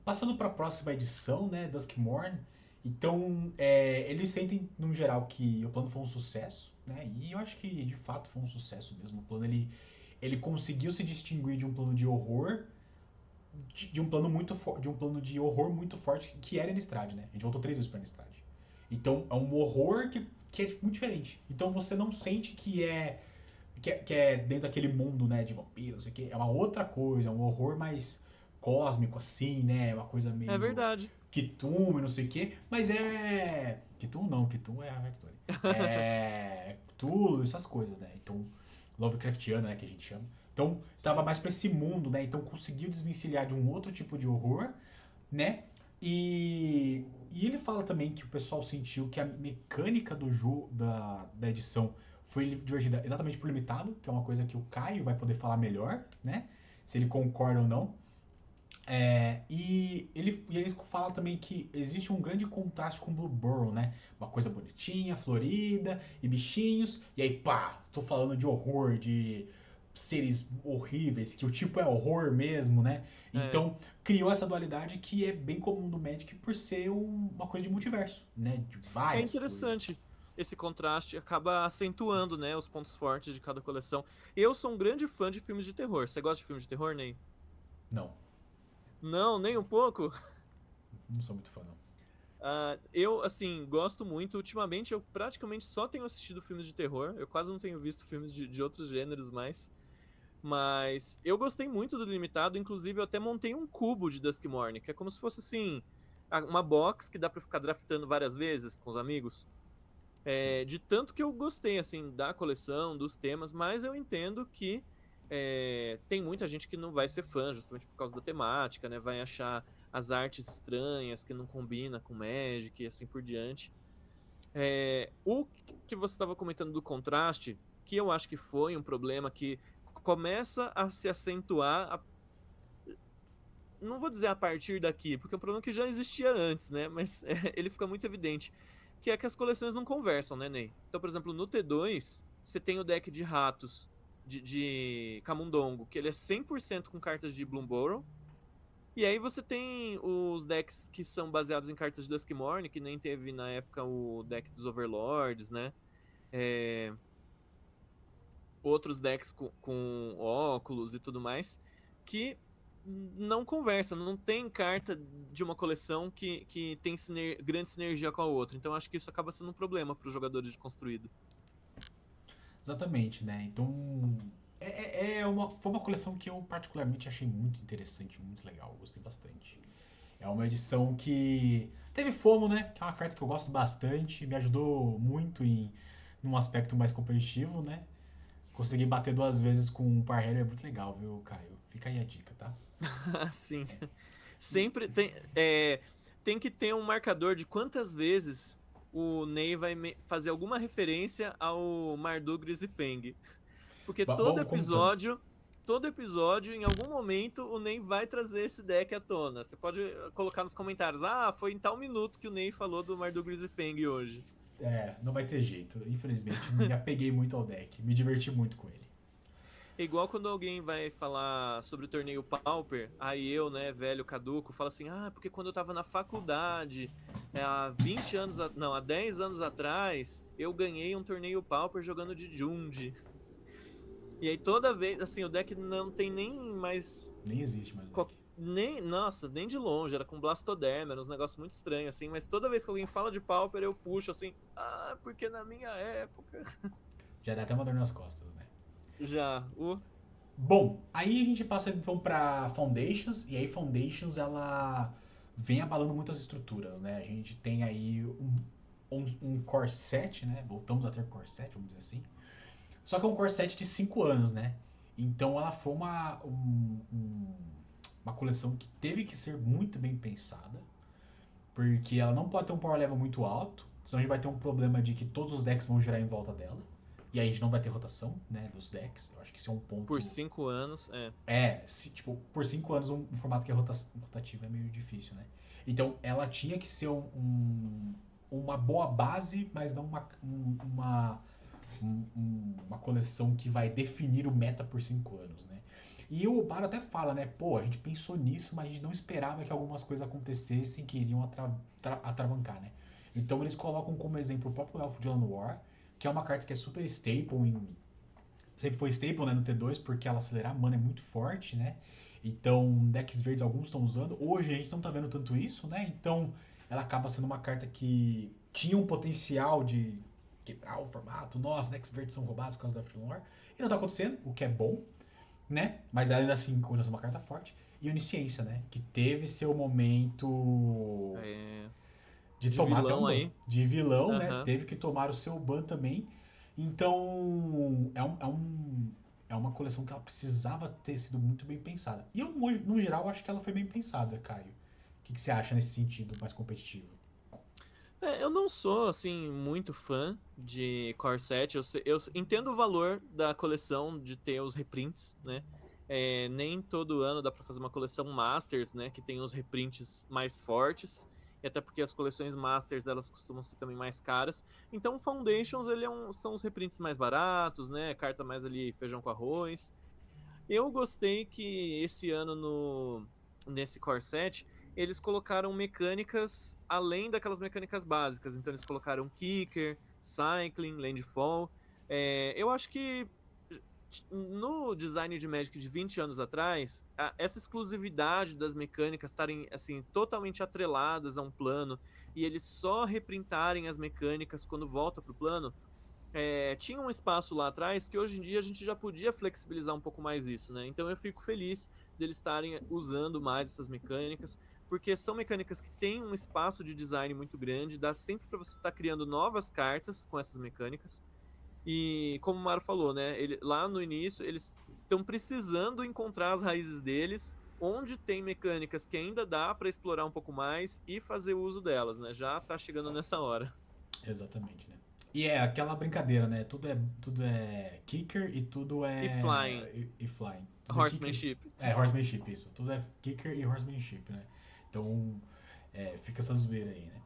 Passando para a próxima edição, né, Duskmorn, Então, eles sentem, no geral, que o plano foi um sucesso, né? E eu acho que, de fato, foi um sucesso mesmo. O plano, ele conseguiu se distinguir de um plano de horror, de um plano de um plano de horror muito forte, que era Innistrad, né? A gente voltou 3 vezes pra Innistrad. Então, é um horror que é muito diferente. Então, você não sente que é dentro daquele mundo, né, de vampiros, não sei o que. É uma outra coisa, é um horror mais cósmico, assim, né? Uma coisa É meio verdade. Cthulhu e não sei o que. Mas é. Cthulhu não, Cthulhu é a Hearthstone. É. Cthulhu, essas coisas, né? Então, Lovecraftiana, né, que a gente chama. Então, tava Sim. mais pra esse mundo, né? Então, conseguiu desvencilhar de um outro tipo de horror, né? E ele fala também que o pessoal sentiu que a mecânica do jogo, da edição, foi divertida exatamente por limitado, que é uma coisa que o Caio vai poder falar melhor, né? Se ele concorda ou não. E ele fala também que existe um grande contraste com Blue Burrow, né? Uma coisa bonitinha, florida e bichinhos. E aí, pá, tô falando de horror, de seres horríveis, que o tipo é horror mesmo, né? É. Então, criou essa dualidade que é bem comum do Magic por ser uma coisa de multiverso, né? De É várias coisas. interessante esse contraste, acaba acentuando, né, os pontos fortes de cada coleção. Eu sou um grande fã de filmes de terror. Você gosta de filmes de terror, Ney? Não, Não, nem um pouco? não sou muito fã, não. Eu, assim, gosto muito. Ultimamente, eu praticamente só tenho assistido filmes de terror. Eu quase não tenho visto filmes de outros gêneros mais. Mas eu gostei muito do Limitado. Inclusive, eu até montei um cubo de Duskmorn, que é como se fosse, assim, uma box que dá pra ficar draftando várias vezes com os amigos. De tanto que eu gostei, assim, da coleção, dos temas, mas eu entendo que tem muita gente que não vai ser fã, justamente por causa da temática, né? Vai achar as artes estranhas, que não combina com Magic e assim por diante. O que você estava comentando do contraste, que eu acho que foi um problema que começa a se acentuar, não vou dizer a partir daqui, porque é um problema que já existia antes, né? Mas ele fica muito evidente, que é que as coleções não conversam, né, Ney? Então, por exemplo, no T2, você tem o deck de ratos de Camundongo, que ele é 100% com cartas de Bloomburrow, e aí você tem os decks que são baseados em cartas de Duskmorn, que nem teve na época o deck dos Overlords, né? É, outros decks com óculos e tudo mais, que não conversa, não tem carta de uma coleção que tem grande sinergia com a outra. Então acho que isso acaba sendo um problema para os jogadores de construído. Exatamente, né? Então, foi uma coleção que eu particularmente achei muito interessante, muito legal, gostei bastante. É uma edição que teve FOMO, né? Que é uma carta que eu gosto bastante, me ajudou muito num aspecto mais competitivo, né? Consegui bater 2 vezes com um Parreira é muito legal, viu, Caio? Fica aí a dica, tá? Sim. E, Sempre tem que ter um marcador de quantas vezes o Ney vai fazer alguma referência ao Marduk Grisifeng. Porque vamos contando. todo episódio, em algum momento, o Ney vai trazer esse deck à tona. Você pode colocar nos comentários, foi em tal minuto que o Ney falou do Marduk Grisifeng hoje. Não vai ter jeito. Infelizmente, me apeguei muito ao deck, me diverti muito com ele. É igual quando alguém vai falar sobre o torneio Pauper, aí eu, né, velho caduco, falo assim: porque quando eu tava na faculdade, há 20 anos, não, há 10 anos atrás, eu ganhei um torneio Pauper jogando de Jund. E aí toda vez, assim, o deck não tem nem mais. Nem existe mais o deck. Nem, nossa, nem de longe, era com Blastoderma, era uns negócios muito estranhos, assim, mas toda vez que alguém fala de Pauper, eu puxo assim, porque na minha época. Já dá até uma dor nas costas, né? Já, Bom, aí a gente passa então pra Foundations, e aí Foundations ela vem abalando muitas estruturas, né? A gente tem aí um core set, né? Voltamos a ter core set, vamos dizer assim. Só que é um core set de 5 anos, né? Então ela foi uma coleção que teve que ser muito bem pensada, porque ela não pode ter um power level muito alto, senão a gente vai ter um problema de que todos os decks vão girar em volta dela. E aí a gente não vai ter rotação, né, dos decks. Eu acho que isso é um por ponto. 5 anos, Se, tipo, por 5 anos um formato que é rotativo é meio difícil, né? Então ela tinha que ser uma boa base, mas não uma coleção que vai definir o meta por 5 anos, né? E o Baro até fala, né? Pô, a gente pensou nisso, mas a gente não esperava que algumas coisas acontecessem que iriam atravancar, né? Então eles colocam como exemplo o próprio Elfo de Llanowar, que é uma carta que é super staple sempre foi staple, né, no T2, porque ela acelerar a mana é muito forte, né? Então, decks verdes alguns estão usando. Hoje a gente não tá vendo tanto isso, né? Então, ela acaba sendo uma carta que tinha um potencial de quebrar o formato. Nossa, decks verdes são roubados por causa do Elfo de Llanowar. E não tá acontecendo, o que é bom, né? Mas ainda assim continua sendo uma carta forte. E Onisciência, né? Que teve seu momento É, de de tomar até um vilão ban. aí. De vilão, né? Aham. Teve que tomar o seu ban também. Então, é uma coleção que ela precisava ter sido muito bem pensada. E eu, no geral, acho que ela foi bem pensada, Caio. O que você acha nesse sentido mais competitivo? Eu não sou, assim, muito fã de Core 7. Eu entendo o valor da coleção de ter os reprints, né? Nem todo ano dá pra fazer uma coleção Masters, né? Que tem os reprints mais fortes. E até porque as coleções Masters, elas costumam ser também mais caras. Então, o Foundations, são os reprints mais baratos, né? Carta mais ali, feijão com arroz. Eu gostei que esse ano nesse Core Set eles colocaram mecânicas além daquelas mecânicas básicas. Então eles colocaram Kicker, Cycling, Landfall. Eu acho que no design de Magic de 20 anos atrás, essa exclusividade das mecânicas estarem assim totalmente atreladas a um plano e eles só reprintarem as mecânicas quando volta para o plano, tinha um espaço lá atrás que hoje em dia a gente já podia flexibilizar um pouco mais isso, né? Então eu fico feliz deles estarem usando mais essas mecânicas, porque são mecânicas que têm um espaço de design muito grande, dá sempre para você estar criando novas cartas com essas mecânicas. E como o Mário falou, né? Lá no início eles estão precisando encontrar as raízes deles, onde tem mecânicas que ainda dá para explorar um pouco mais e fazer uso delas, né? Já tá chegando nessa hora. Exatamente, né? E é aquela brincadeira, né? Tudo é kicker e tudo E flying, é. E flying. Tudo é kicker. horsemanship. É, horsemanship, isso. Tudo é kicker e horsemanship, né? Então, fica essa zoeira aí, né?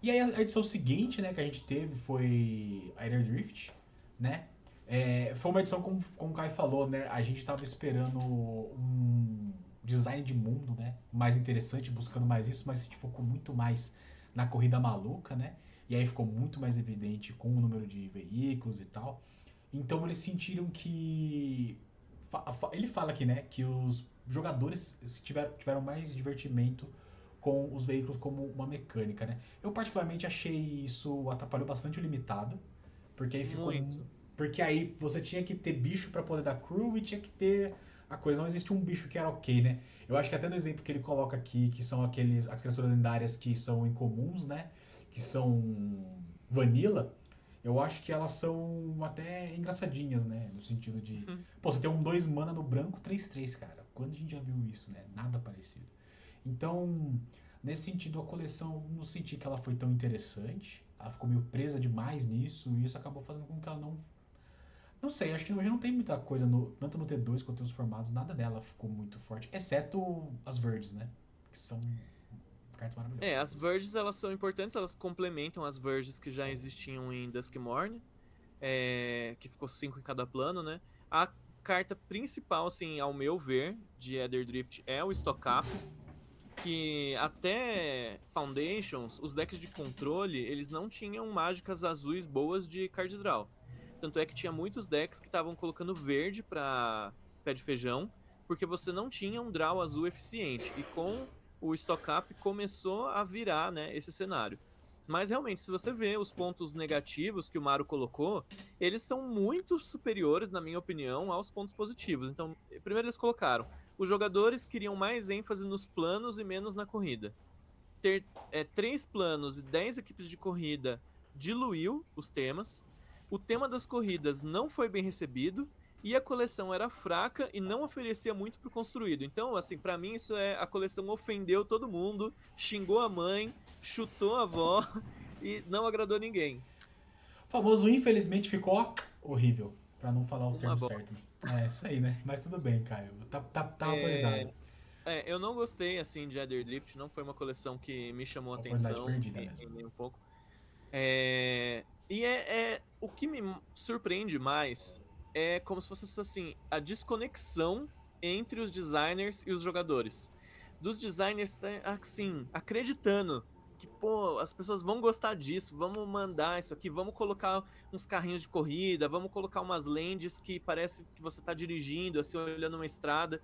E aí a edição seguinte, né, que a gente teve foi a Inner Drift, né? Foi uma edição, como o Kai falou, né? A gente tava esperando um design de mundo, né? Mais interessante, buscando mais isso, mas a gente focou muito mais na corrida maluca, né? E aí ficou muito mais evidente com o número de veículos e tal. Então eles sentiram que. Ele fala aqui, né? Que os jogadores tiveram mais divertimento com os veículos como uma mecânica, né? Eu particularmente achei isso atrapalhou bastante o limitado, porque aí ficou. Muito. Porque aí você tinha que ter bicho para poder dar crew e tinha que ter a coisa. Não existia um bicho que era ok, né? Eu acho que até no exemplo que ele coloca aqui, que são as criaturas lendárias que são incomuns, né? Que são vanilla, eu acho que elas são até engraçadinhas, né? No sentido de. Pô, você tem um 2 mana no branco 3/3, cara. Quando a gente já viu isso, né? Nada parecido. Então, nesse sentido, a coleção, não senti que ela foi tão interessante. Ela ficou meio presa demais nisso, e isso acabou fazendo com que ela não. Não sei, acho que hoje não tem muita coisa, tanto no T2 quanto nos formatos, nada dela ficou muito forte, exceto as verdes, né? Que são cartas maravilhosas, As inclusive. Verges elas são importantes, elas complementam as Verges que já existiam em Duskmourn, que ficou 5 em cada plano, né? A carta principal, assim, ao meu ver, de Ether Drift é o Stock Up, que até Foundations, os decks de controle, eles não tinham mágicas azuis boas de card draw. Tanto é que tinha muitos decks que estavam colocando verde para pé de feijão, porque você não tinha um draw azul eficiente. E com o Stock Up começou a virar, né, esse cenário. Mas realmente, se você vê os pontos negativos que o Maru colocou, eles são muito superiores, na minha opinião, aos pontos positivos. Então, primeiro eles colocaram os jogadores queriam mais ênfase nos planos e menos na corrida. Ter 3 planos e 10 equipes de corrida diluiu os temas. O tema das corridas não foi bem recebido e a coleção era fraca e não oferecia muito para o construído. Então, assim, para mim isso a coleção ofendeu todo mundo, xingou a mãe, chutou a avó e não agradou ninguém. O famoso, infelizmente, ficou horrível, pra não falar o Uma termo bosta. certo. É, isso aí, né? Mas tudo bem, Caio. Tá autorizado. É, eu não gostei assim de Eder Drift, não foi uma coleção que me chamou a Oportunidade atenção perdida mesmo. nem um pouco. O que me surpreende mais é como se fosse assim a desconexão entre os designers e os jogadores. Dos designers, assim, acreditando que, pô, as pessoas vão gostar disso, vamos mandar isso aqui, vamos colocar uns carrinhos de corrida, vamos colocar umas lands que parece que você tá dirigindo, assim, olhando uma estrada,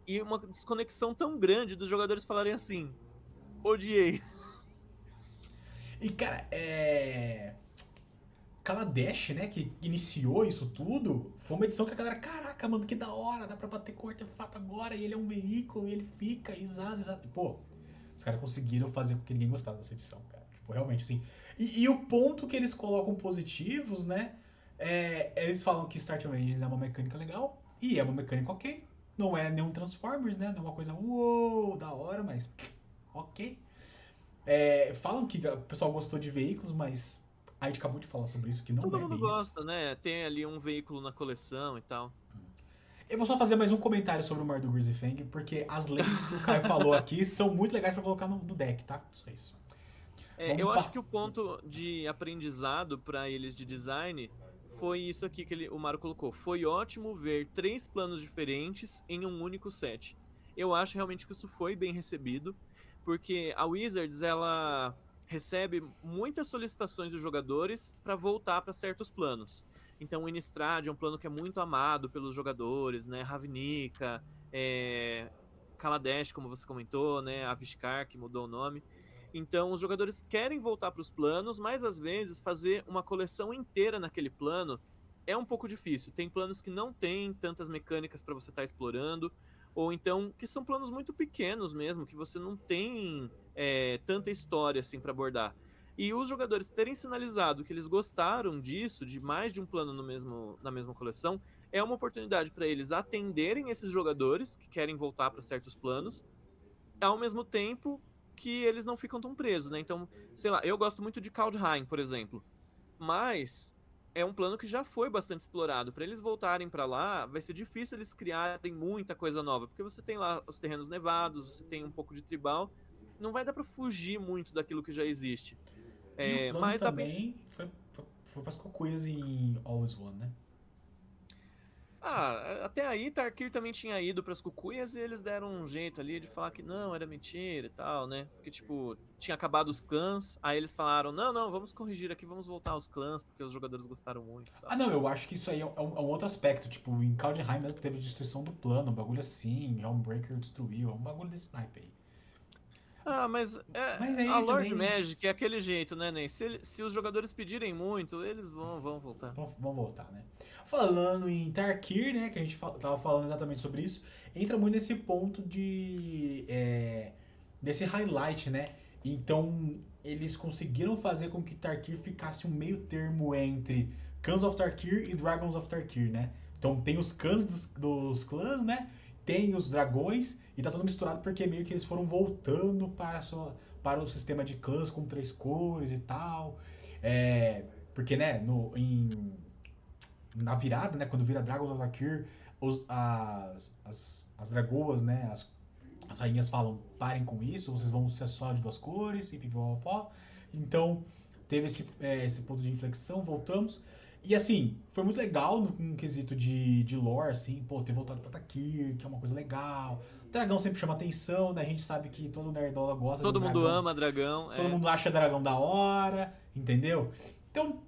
e uma desconexão tão grande dos jogadores falarem assim, odiei. E, cara, Kaladesh, né, que iniciou isso tudo, foi uma edição que a galera, caraca, mano, que da hora, dá pra bater com o artefato agora, e ele é um veículo, e ele fica, e zaza. Pô, os caras conseguiram fazer com que ninguém gostasse dessa edição, cara. Tipo, realmente, assim. E o ponto que eles colocam positivos, né, eles falam que Start Engine é uma mecânica legal, e é uma mecânica ok. Não é nenhum Transformers, né, não é uma coisa, uou, da hora, mas ok. Falam que o pessoal gostou de veículos, mas a gente acabou de falar sobre isso, que não Todo é mundo bem isso. gosta, né? Tem ali um veículo na coleção e tal. Eu vou só fazer mais um comentário sobre o Mar do Grizzly Fang, porque as lentes que o Caio falou aqui são muito legais pra colocar no deck, tá? Só isso. Vamos Eu acho que o passar. ponto de aprendizado para eles de design foi isso aqui que o Mario colocou. Foi ótimo ver 3 planos diferentes em um único set. Eu acho realmente que isso foi bem recebido, porque a Wizards ela recebe muitas solicitações dos jogadores para voltar para certos planos. Então, o Innistrad é um plano que é muito amado pelos jogadores, né? Ravnica, Kaladesh, como você comentou, né? A Vishkar, que mudou o nome. Então, os jogadores querem voltar para os planos, mas às vezes fazer uma coleção inteira naquele plano é um pouco difícil. Tem planos que não tem tantas mecânicas para você estar explorando, ou então que são planos muito pequenos mesmo, que você não tem tanta história assim para abordar. E os jogadores terem sinalizado que eles gostaram disso, de mais de um plano na mesma coleção, é uma oportunidade para eles atenderem esses jogadores que querem voltar para certos planos ao mesmo tempo que eles não ficam tão presos, né? Então, sei lá, eu gosto muito de Kaldheim, por exemplo, mas é um plano que já foi bastante explorado. Para eles voltarem para lá, vai ser difícil eles criarem muita coisa nova, porque você tem lá os terrenos nevados, você tem um pouco de tribal, não vai dar para fugir muito daquilo que já existe. E o plano Mas dá pra também foi pras cocuias em Always One, né? Até aí Tarkir também tinha ido pras cucuias e eles deram um jeito ali de falar que não, era mentira e tal, né? Porque, tipo, tinha acabado os clãs, aí eles falaram, não, não, vamos corrigir aqui, vamos voltar aos clãs, porque os jogadores gostaram muito e Ah, tal. não, eu acho que isso aí é um outro aspecto. Tipo, em Kaldheim mesmo teve destruição do plano, um bagulho assim, Helmbreaker destruiu, é um bagulho desse naipe aí. Mas Mas a aí Lord também. Magic é aquele jeito, né, Nen? Se os jogadores pedirem muito, eles vão voltar. Vamos voltar, né? Falando em Tarkir, né? Que a gente tava falando exatamente sobre isso, entra muito nesse ponto desse highlight, né? Então, eles conseguiram fazer com que Tarkir ficasse um meio termo entre Khans of Tarkir e Dragons of Tarkir, né? Então, tem os Khans dos clãs, né? Tem os dragões, e tá tudo misturado porque meio que eles foram voltando para o sistema de clãs com 3 cores e tal. É, porque, né, na virada, né, quando vira Dragons of Akir, as dragoas, né, as rainhas falam, parem com isso, vocês vão ser só de 2 cores, e pipipopó. Então, teve esse ponto de inflexão, voltamos. E assim, foi muito legal no quesito de lore, assim, pô, ter voltado pra Takir, que é uma coisa legal. Dragão sempre chama atenção, né? A gente sabe que todo nerdola gosta de um Todo mundo dragão. ama dragão, Todo mundo acha dragão da hora, entendeu? Então,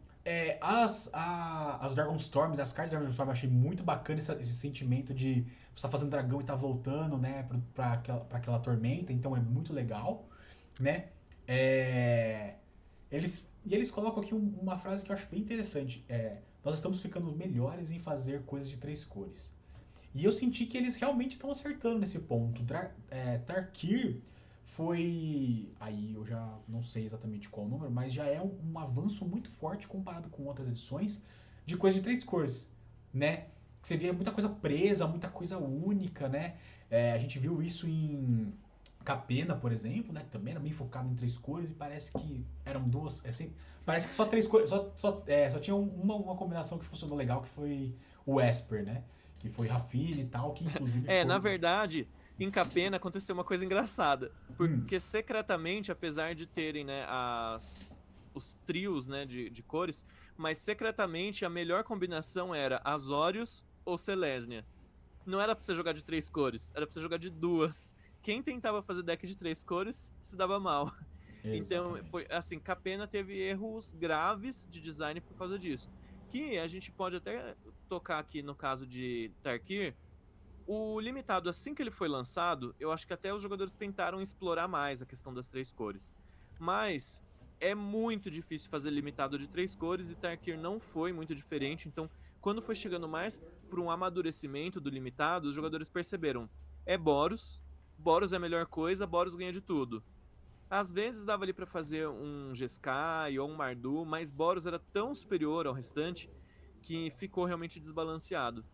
as Dragon Storms, as cartas de Dragon Storm, eu achei muito bacana esse sentimento de você tá fazendo dragão e tá voltando, né, pra aquela tormenta, então é muito legal, né? É, eles colocam aqui uma frase que eu acho bem interessante. Nós estamos ficando melhores em fazer coisas de 3 cores. E eu senti que eles realmente estão acertando nesse ponto. Tarkir foi. Aí eu já não sei exatamente qual o número, mas já é um avanço muito forte comparado com outras edições de coisa de 3 cores, né? Que você via muita coisa presa, muita coisa única, né? A gente viu isso em Capena, por exemplo, né? Que também era bem focado em 3 cores e parece que eram duas. Parece que só 3 cores. Só tinha uma combinação que funcionou legal, que foi o Esper, né? Que foi Rafine e tal, que inclusive Na foi. verdade, em Capena aconteceu uma coisa engraçada. Hum, Porque secretamente, apesar de terem, né, os trios, né, de cores, mas secretamente a melhor combinação era Azorius ou Selesnya. não era pra você jogar de 3 cores, era pra você jogar de duas. Quem tentava fazer deck de 3 cores se dava mal. Então, foi Exatamente. assim, Capena teve erros graves de design por causa disso. Que a gente pode até tocar aqui no caso de Tarkir. O limitado, assim que ele foi lançado, eu acho que até os jogadores tentaram explorar mais a questão das 3 cores. Mas é muito difícil fazer limitado de 3 cores e Tarkir não foi muito diferente. Então, quando foi chegando mais para um amadurecimento do limitado, os jogadores perceberam: é Boros, Boros é a melhor coisa, Boros ganha de tudo. Às vezes dava ali para fazer um Jeskai ou um Mardu, mas Boros era tão superior ao restante que ficou realmente desbalanceado.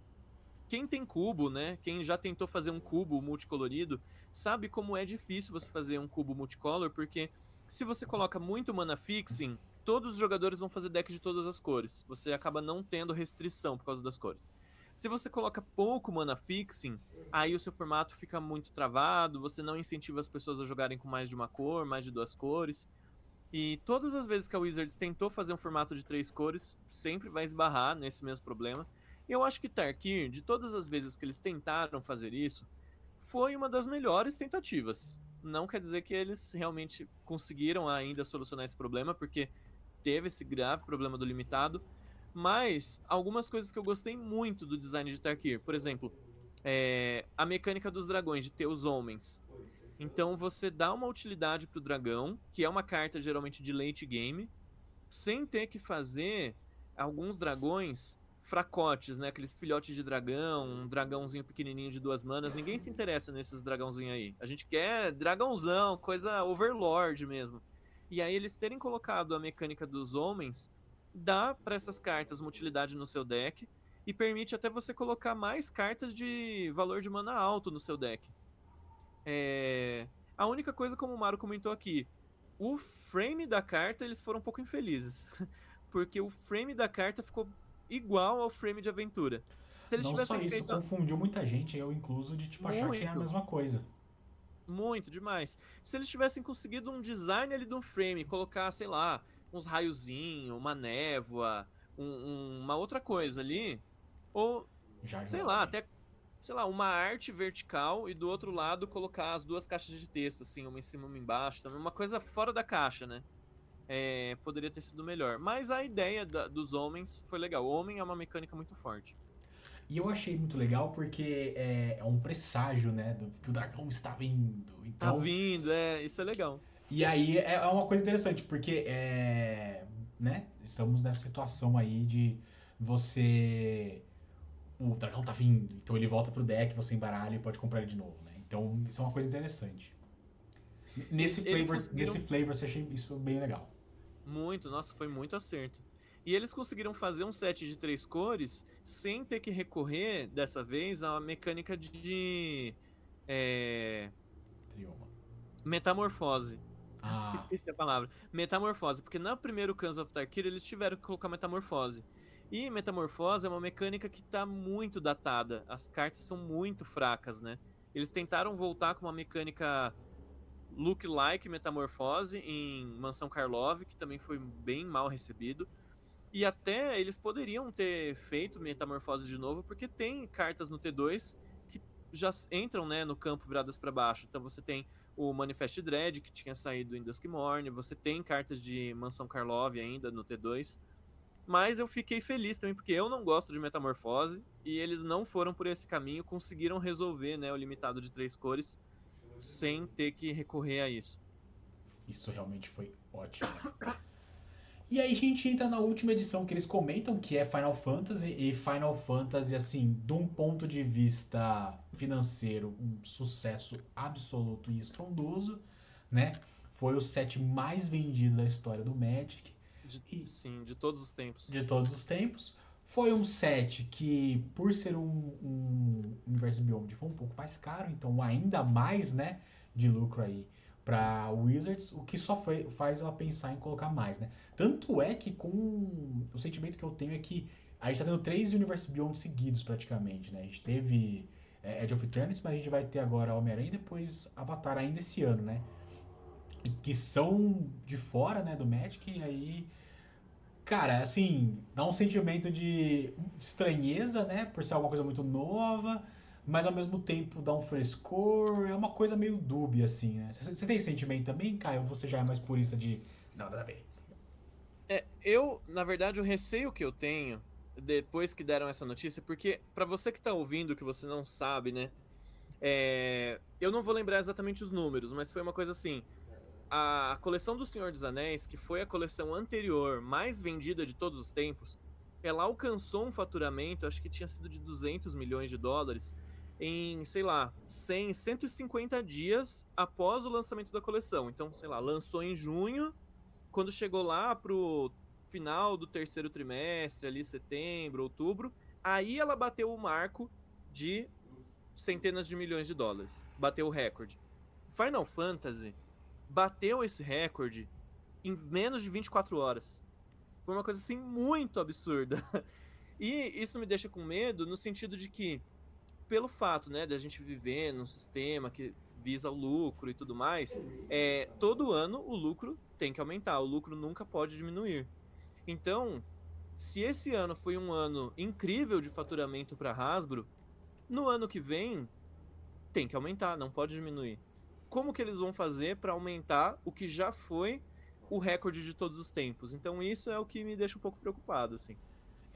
Quem tem cubo, né? Quem já tentou fazer um cubo multicolorido, sabe como é difícil você fazer um cubo multicolor, porque se você coloca muito mana fixing, todos os jogadores vão fazer deck de todas as cores. Você acaba não tendo restrição por causa das cores. Se você coloca pouco mana fixing, aí o seu formato fica muito travado, você não incentiva as pessoas a jogarem com mais de uma cor, mais de duas cores. E todas as vezes que a Wizards tentou fazer um formato de 3 cores, sempre vai esbarrar nesse mesmo problema. E eu acho que Tarkir, de todas as vezes que eles tentaram fazer isso, foi uma das melhores tentativas. Não quer dizer que eles realmente conseguiram ainda solucionar esse problema, porque teve esse grave problema do limitado. Mas algumas coisas que eu gostei muito do design de Tarkir, por exemplo, a mecânica dos dragões, de ter os homens. Então você dá uma utilidade pro dragão, que é uma carta geralmente de late game, sem ter que fazer alguns dragões fracotes, né? Aqueles filhotes de dragão, um dragãozinho pequenininho de 2 manas. Ninguém se interessa nesses dragãozinhos aí. A gente quer dragãozão, coisa overlord mesmo. E aí eles terem colocado a mecânica dos homens dá para essas cartas uma utilidade no seu deck e permite até você colocar mais cartas de valor de mana alto no seu deck. É... A única coisa, como o Mario comentou aqui, o frame da carta eles foram um pouco infelizes. Porque o frame da carta ficou igual ao frame de aventura. Se eles Não só tivessem isso, feito confundiu muita gente, eu incluso, de tipo achar que é a muito, mesma coisa. muito demais. Se eles tivessem conseguido um design ali do frame, colocar, sei lá, uns raiozinho, uma névoa, uma outra coisa ali, ou Já sei lá, ajudaria. até sei lá, uma arte vertical e do outro lado colocar as duas caixas de texto, assim, uma em cima e uma embaixo, também uma coisa fora da caixa, né? Poderia ter sido melhor. Mas a ideia dos homens foi legal. O homem é uma mecânica muito forte. E eu achei muito legal porque é um presságio, né, do que o dragão está vindo. Tá Então, vindo, isso é legal. e aí é uma coisa interessante, porque né, estamos nessa situação aí de você. O dragão tá vindo, então ele volta pro deck, você embaralha e pode comprar ele de novo, né? Então isso é uma coisa interessante. E eles Nesse conseguiram flavor você achei isso bem legal. muito, nossa, foi muito acerto. E eles conseguiram fazer um set de 3 cores sem ter que recorrer, dessa vez, a uma mecânica de é, Trioma. metamorfose. Ah, Esqueci a palavra. Metamorfose, porque no primeiro Khans of Tarkir eles tiveram que colocar metamorfose. E metamorfose é uma mecânica que tá muito datada. As cartas são muito fracas, né? Eles tentaram voltar com uma mecânica look-like metamorfose em Mansão Karlov, que também foi bem mal recebido. E até eles poderiam ter feito metamorfose de novo, porque tem cartas no T2 que já entram, né, no campo viradas para baixo. Então você tem o Manifest Dread, que tinha saído em Duskmourn, você tem cartas de Mansão Karlov ainda no T2. Mas eu fiquei feliz também, porque eu não gosto de metamorfose, e eles não foram por esse caminho, conseguiram resolver, né, o limitado de 3 cores sem ter que recorrer a isso. isso realmente foi ótimo. E aí a gente entra na última edição que eles comentam, que é Final Fantasy, e Final Fantasy, assim, de um ponto de vista financeiro, um sucesso absoluto e estrondoso, né? Foi o set mais vendido da história do Magic, e Sim, de todos os tempos. de todos os tempos. Foi um set que, por ser um universo Beyond, foi um pouco mais caro, então ainda mais, né, de lucro aí para Wizards, o que só faz ela pensar em colocar mais, né? Tanto é que com o sentimento que eu tenho é que a gente tá tendo 3 Universe Beyond seguidos praticamente, né? A gente teve Edge of Eternity, mas a gente vai ter agora Homem-Aranha e depois Avatar ainda esse ano, né? Que são de fora, né, do Magic, e aí cara, assim, dá um sentimento de estranheza, né? Por ser alguma coisa muito nova, mas ao mesmo tempo dá um frescor, é uma coisa meio dúbia, assim, né? Você tem esse sentimento também, Caio? Ou você já é mais purista de. Não, nada a ver. Na verdade, o receio que eu tenho depois que deram essa notícia, porque pra você que tá ouvindo, que você não sabe, né? Eu não vou lembrar exatamente os números, mas foi uma coisa assim. A coleção do Senhor dos Anéis, que foi a coleção anterior mais vendida de todos os tempos, ela alcançou um faturamento, acho que tinha sido de 200 milhões de dólares, em, sei lá, 100, 150 dias após o lançamento da coleção. Então, sei lá, lançou em junho, quando chegou lá pro final do terceiro trimestre, ali setembro, outubro, aí ela bateu o marco de centenas de milhões de dólares. Bateu o recorde. Final Fantasy bateu esse recorde em menos de 24 horas. Foi uma coisa assim muito absurda. E isso me deixa com medo no sentido de que, pelo fato, né, da gente viver num sistema que visa o lucro e tudo mais, todo ano o lucro tem que aumentar, o lucro nunca pode diminuir. Então, se esse ano foi um ano incrível de faturamento para Hasbro, no ano que vem tem que aumentar, não pode diminuir. Como que eles vão fazer para aumentar o que já foi o recorde de todos os tempos? Então isso é o que me deixa um pouco preocupado, assim.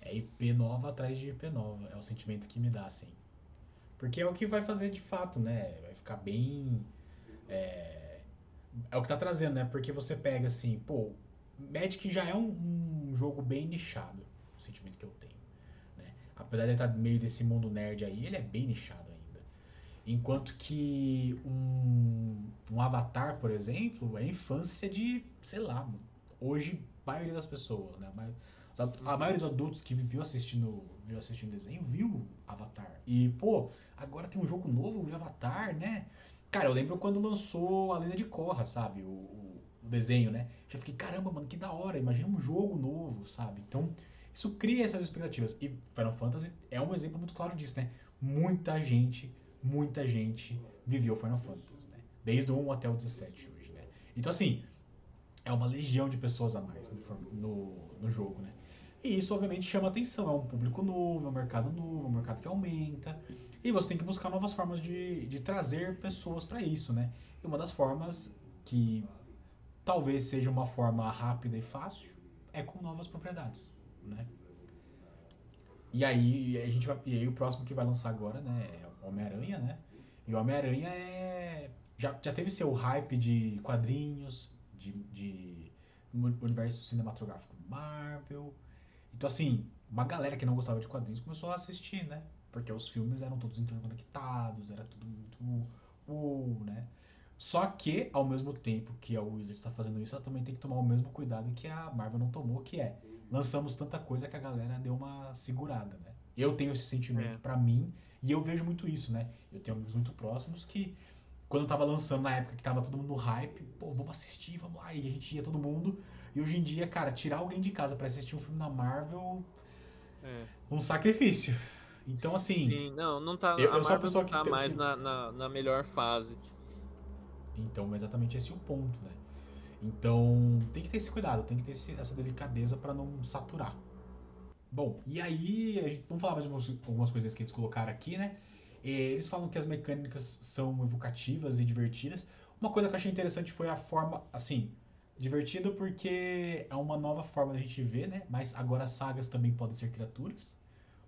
É IP nova atrás de IP nova. É o sentimento que me dá, assim. Porque é o que vai fazer de fato, né? Vai ficar bem. É, é o que tá trazendo, né? Porque você pega assim, pô, Magic já é um jogo bem nichado, o sentimento que eu tenho, né? Apesar de ele estar meio desse mundo nerd aí, ele é bem nichado ainda. Enquanto que um Avatar, por exemplo, é a infância de, sei lá, hoje a maioria das pessoas, né? A Uhum. maioria dos adultos que viu assistindo desenho viu Avatar. E, pô, agora tem um jogo novo de Avatar, né? Cara, eu lembro quando lançou a Lenda de Korra, sabe? O desenho, né? Já fiquei, caramba, mano, que da hora. Imagina um jogo novo, sabe? Então, isso cria essas expectativas. E Final Fantasy é um exemplo muito claro disso, né? Muita gente, muita gente viveu Final Fantasy, né? Desde o 1 até o 17 hoje, né? Então, assim, é uma legião de pessoas a mais no jogo, né? E isso, obviamente, chama atenção. É um público novo, é um mercado que aumenta. E você tem que buscar novas formas de trazer pessoas para isso, né? E uma das formas que talvez seja uma forma rápida e fácil é com novas propriedades, né? E aí o próximo que vai lançar agora, né, é o Homem-Aranha, né? E o Homem-Aranha já teve seu hype de quadrinhos, de universo cinematográfico Marvel. Então, assim, uma galera que não gostava de quadrinhos começou a assistir, né? Porque os filmes eram todos interconectados, era tudo muito né? Só que, ao mesmo tempo que a Wizard está fazendo isso, ela também tem que tomar o mesmo cuidado que a Marvel não tomou, que é lançamos tanta coisa que a galera deu uma segurada, né? Eu tenho esse sentimento É. pra mim e eu vejo muito isso, né? Eu tenho amigos muito próximos que, quando tava lançando na época que tava todo mundo no hype, pô, vamos assistir, vamos lá, e a gente ia todo mundo. E hoje em dia, cara, tirar alguém de casa pra assistir um filme da Marvel, É. um sacrifício. Então, assim, Sim, não, não tá. A eu sou a Marvel pessoa não que, tá mais na melhor fase. Então, exatamente esse é o ponto, né? Então, tem que ter esse cuidado, tem que ter essa delicadeza para não saturar. Bom, e aí, vamos falar mais de algumas coisas que eles colocaram aqui, né? Eles falam que as mecânicas são evocativas e divertidas. Uma coisa que eu achei interessante foi a forma, assim, divertida porque é uma nova forma da gente ver, né? Mas agora sagas também podem ser criaturas,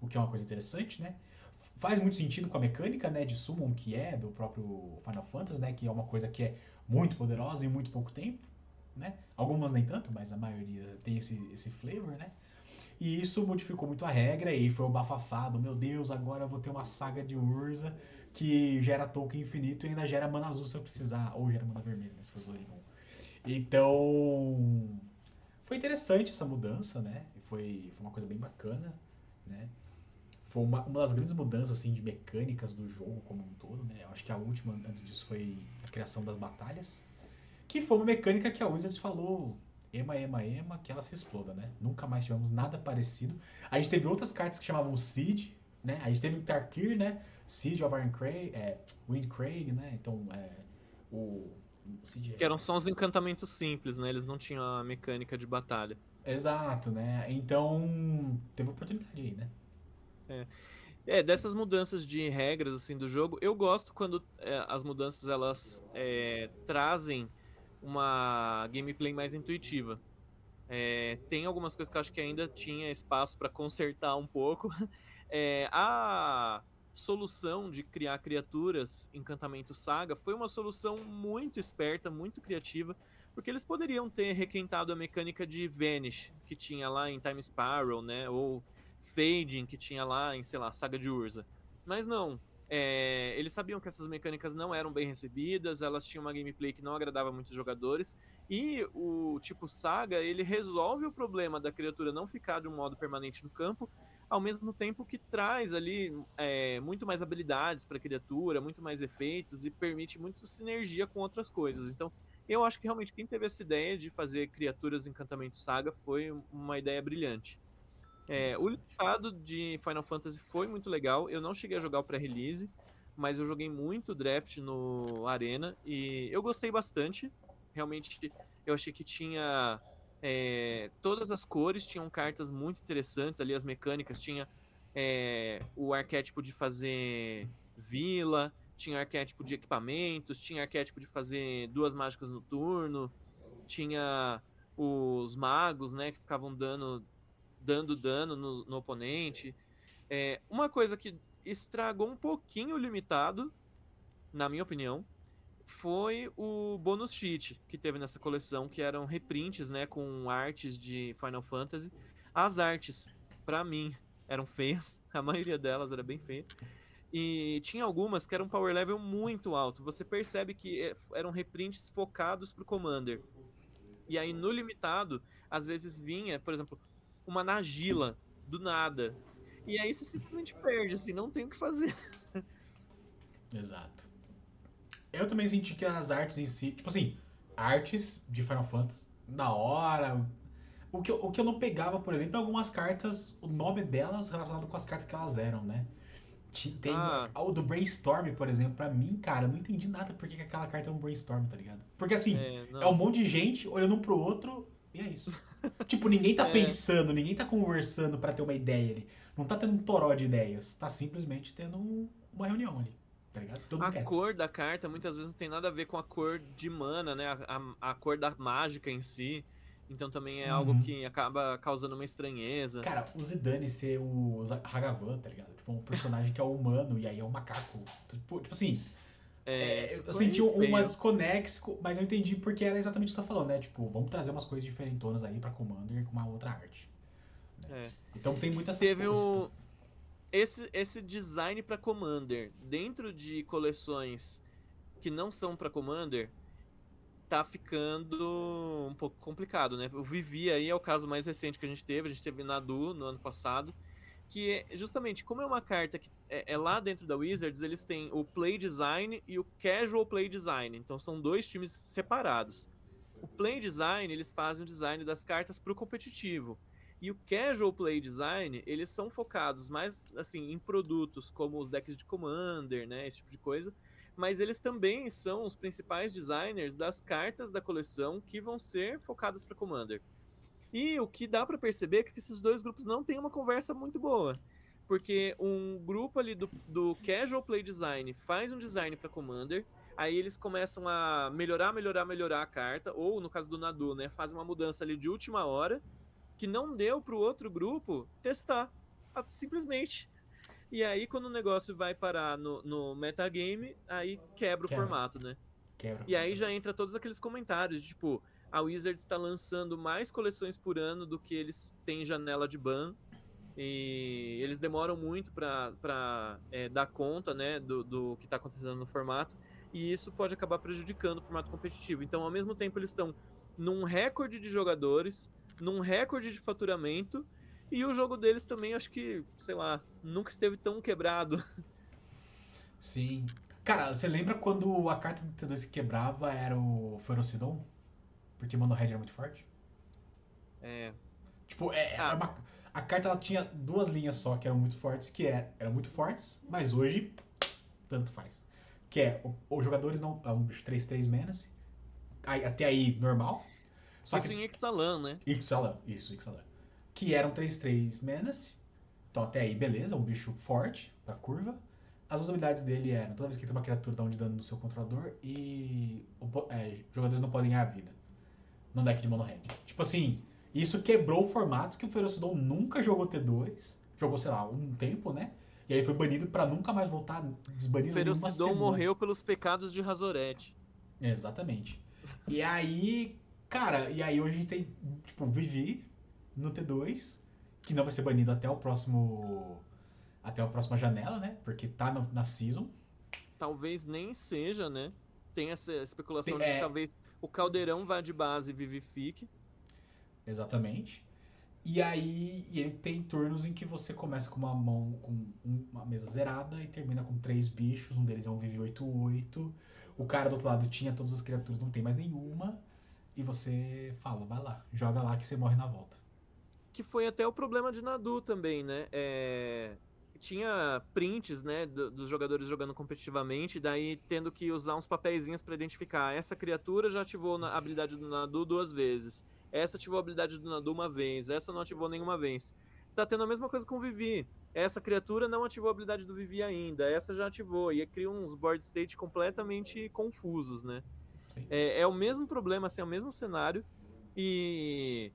o que é uma coisa interessante, né? Faz muito sentido com a mecânica, né, de Summon, que é do próprio Final Fantasy, né? Que é uma coisa que é muito poderosa em muito pouco tempo, né? Algumas nem tanto, mas a maioria tem esse flavor, né? E isso modificou muito a regra e foi o bafafado. Meu Deus, agora eu vou ter uma saga de Urza que gera token infinito e ainda gera mana azul se eu precisar. Ou gera mana vermelha, né, se for Blood Moon. Então, foi interessante essa mudança, né? Foi uma coisa bem bacana, né? Foi uma das grandes mudanças assim, de mecânicas do jogo como um todo, né? Eu acho que a última antes disso foi a criação das batalhas, que foi uma mecânica que a Wizards falou ema, ema, ema, que ela se exploda, né? Nunca mais tivemos nada parecido. A gente teve outras cartas que chamavam Siege, né? A gente teve o Tarkir, né? Siege of Iron Craig, Wind Craig, né? Então, o Siege Que eram só uns encantamentos simples, né? Eles não tinham a mecânica de batalha. Exato, né? Então, teve oportunidade aí, né? É. Dessas mudanças de regras assim do jogo, eu gosto quando as mudanças elas trazem uma gameplay mais intuitiva. Tem algumas coisas que eu acho que ainda tinha espaço para consertar um pouco. A solução de criar criaturas, Encantamento Saga, foi uma solução muito esperta, muito criativa, porque eles poderiam ter requentado a mecânica de Vanish, que tinha lá em Time Spiral, né? Ou Fading, que tinha lá em, sei lá, Saga de Urza. Mas não. Eles sabiam que essas mecânicas não eram bem recebidas, elas tinham uma gameplay que não agradava muitos jogadores, e o tipo Saga, ele resolve o problema da criatura não ficar de um modo permanente no campo, ao mesmo tempo que traz ali muito mais habilidades para a criatura, muito mais efeitos e permite muito sinergia com outras coisas. Então, eu acho que realmente quem teve essa ideia de fazer criaturas Encantamento Saga foi uma ideia brilhante. O Exatamente. limitado de Final Fantasy foi muito legal. Eu não cheguei a jogar o pré-release, mas eu joguei muito draft no Arena e eu gostei bastante. Realmente, eu achei que tinha todas as cores, tinham cartas muito interessantes ali, as mecânicas. Tinha o arquétipo de fazer vila, tinha arquétipo de equipamentos, tinha arquétipo de fazer duas mágicas no turno, tinha os magos, né, que ficavam dando dano no oponente. Uma coisa que estragou um pouquinho o limitado, na minha opinião, foi o bônus cheat que teve nessa coleção, que eram reprints, né, com artes de Final Fantasy. As artes, pra mim, eram feias, a maioria delas era bem feia. E tinha algumas que eram power level muito alto. Você percebe que eram reprints focados pro Commander. E aí no limitado, às vezes vinha, por exemplo, uma Nagila do nada. E aí você simplesmente perde, assim, não tem o que fazer. Exato. Eu também senti que as artes em si, tipo assim, artes de Final Fantasy, da hora. O que eu não pegava, por exemplo, é algumas cartas, o nome delas relacionado com as cartas que elas eram, né? Tem Ah, o do Brainstorm, por exemplo, pra mim, cara, eu não entendi nada por que aquela carta é um Brainstorm, tá ligado? Porque assim, é um não. monte de gente olhando um pro outro e é isso. Tipo, ninguém tá É, pensando, ninguém tá conversando pra ter uma ideia ali. Não tá tendo um toró de ideias. Tá simplesmente tendo uma reunião ali, tá ligado? Todo mundo a quieto. cor da carta muitas vezes não tem nada a ver com a cor de mana, né? A cor da mágica em si. Então também é algo Uhum. que acaba causando uma estranheza. Cara, o Zidane ser o Hagavan, tá ligado? Tipo, um personagem que é humano e aí é um macaco. Tipo assim, Isso eu ficou senti meio uma feio. desconexo, mas eu entendi porque era exatamente o que você tá falando, né? Tipo, vamos trazer umas coisas diferentonas aí pra Commander com uma outra arte. Né? É. Então tem muito essa Teve coisa. esse design para Commander dentro de coleções que não são para Commander tá ficando um pouco complicado, né? O Vivi aí é o caso mais recente que a gente teve Nadu no ano passado, que é justamente como é uma carta que é lá dentro da Wizards, eles têm o Play Design e o Casual Play Design, então são dois times separados. O Play Design, eles fazem o design das cartas para o competitivo. E o Casual Play Design, eles são focados mais assim em produtos como os decks de Commander, né, esse tipo de coisa, mas eles também são os principais designers das cartas da coleção que vão ser focadas para Commander. E o que dá para perceber é que esses dois grupos não têm uma conversa muito boa. Porque um grupo ali do Casual Play Design faz um design para Commander, aí eles começam a melhorar a carta, ou no caso do Nadu, né, fazem uma mudança ali de última hora, que não deu para o outro grupo testar, simplesmente. E aí, quando o negócio vai parar no metagame, aí quebra o Quebra. formato, né? Quebra E aí já completamente. entra todos aqueles comentários, de, tipo, a Wizards está lançando mais coleções por ano do que eles têm janela de ban. E eles demoram muito para dar conta, né, do que está acontecendo no formato. E isso pode acabar prejudicando o formato competitivo. Então, ao mesmo tempo, eles estão num recorde de jogadores, num recorde de faturamento. E o jogo deles também, acho que, sei lá, nunca esteve tão quebrado. Sim. Cara, você lembra quando a carta do T2 que quebrava era o Ferocidon? Porque Mono Red era muito forte? É. Tipo, era Ah, uma. A carta ela tinha duas linhas só que eram muito fortes, eram muito fortes, mas hoje tanto faz. Que é, os jogadores não. É um bicho 3/3 Menace. Até aí, normal. Só isso que. em Ixalan, né? Ixalan, isso, Ixalan. Que eram 3/3 Menace. Então até aí, beleza, um bicho forte pra curva. As usabilidades dele eram, toda vez que tem uma criatura dá um de dano no seu controlador e jogadores não podem ganhar vida no deck de mono red. Tipo assim, isso quebrou o formato que o Ferocidon nunca jogou T2, jogou, sei lá, um tempo, né? E aí foi banido pra nunca mais voltar, desbanido em uma Ferocidon semana. morreu pelos pecados de Razoret. Exatamente. E aí, cara, e aí hoje a gente tem, tipo, Vivi no T2, que não vai ser banido até o próximo. Até a próxima janela, né? Porque tá na season. Talvez nem seja, né? Tem essa especulação de que É, talvez o Caldeirão vá de base e vivifique. exatamente. E aí ele tem turnos em que você começa com uma mão com uma mesa zerada e termina com 3 bichos, um deles é um Vivi 8/8. O cara do outro lado tinha todas as criaturas, não tem mais nenhuma. E você fala, vai lá, joga lá que você morre na volta. Que foi até o problema de Nadu também, né? Tinha prints, né, dos jogadores jogando competitivamente, daí tendo que usar uns papeizinhos para identificar. Essa criatura já ativou a habilidade do Nadu 2 vezes. Essa ativou a habilidade do Nadu uma vez. Essa não ativou nenhuma vez. Tá tendo a mesma coisa com o Vivi. Essa criatura não ativou a habilidade do Vivi ainda. Essa já ativou. E cria uns board state completamente confusos, né? Sim. É o mesmo problema, assim, é o mesmo cenário. E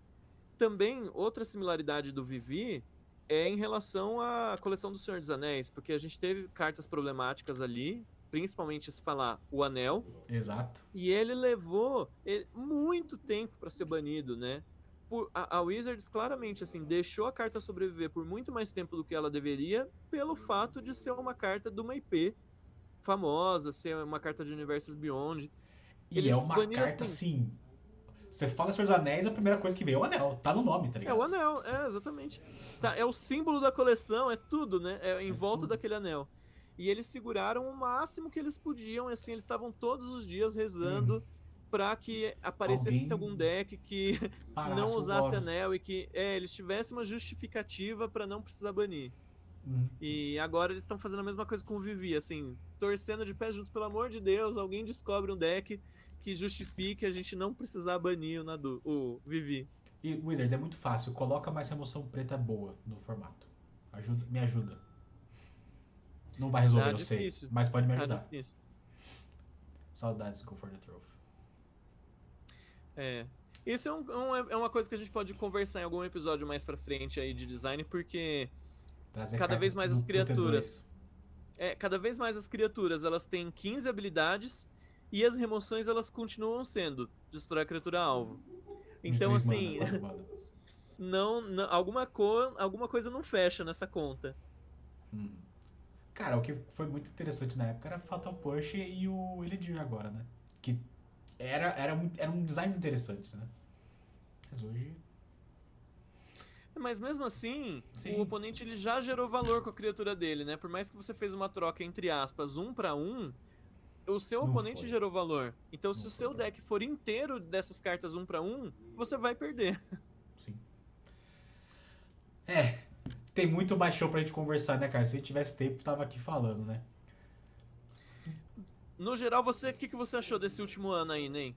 também, outra similaridade do Vivi é em relação à coleção do Senhor dos Anéis, porque a gente teve cartas problemáticas ali, principalmente se falar o Anel, Exato. e ele levou muito tempo para ser banido, né? A Wizards claramente assim deixou a carta sobreviver por muito mais tempo do que ela deveria, pelo fato de ser uma carta de uma IP famosa, ser uma carta de Universos Beyond. E é Eles uma baniram carta assim. assim. Você fala Senhor dos Anéis, a primeira coisa que veio é o anel. Tá no nome, tá É o ligado? anel, exatamente. Tá, é o símbolo da coleção, é tudo, né? É em É volta tudo. daquele anel. E eles seguraram o máximo que eles podiam, assim, eles estavam todos os dias Uhum. rezando pra que aparecesse Alguém algum deck que não parasse os usasse Boros. anel e que eles tivessem uma justificativa pra não precisar banir. Uhum. E agora eles estão fazendo a mesma coisa com o Vivi, assim, torcendo de pé juntos, pelo amor de Deus, alguém descobre um deck que justifique a gente não precisar banir o Vivi. E Wizards, é muito fácil. Coloca mais remoção preta boa no formato. Me ajuda. Não vai resolver, Tá eu sei. difícil. Mas pode me Tá ajudar. difícil. Saudades Go for the Trophy. É. Isso é uma coisa que a gente pode conversar em algum episódio mais pra frente aí de design, porque Trazer cada vez cartas mais as pro criaturas. T2. Cada vez mais as criaturas elas têm 15 habilidades e as remoções elas continuam sendo destrói a criatura alvo. De Então, 3 mana, assim, 4 mana. alguma coisa não fecha nessa conta. Hum. Cara, o que foi muito interessante na época era Fatal Push e o Elidir agora, né? Que era um design interessante, né? Mas hoje. Mas mesmo assim, o Sim, oponente ele já gerou valor com a criatura dele, né? Por mais que você fez uma troca entre aspas, 1 para 1, o seu não oponente foi. gerou valor. Então, se Não o foi seu pra mim. deck for inteiro dessas cartas 1 para 1, você vai perder. Sim. É, tem muito mais show pra gente conversar, né, cara? Se tivesse tempo, tava aqui falando, né? No geral, o que você achou desse último ano aí, Ney?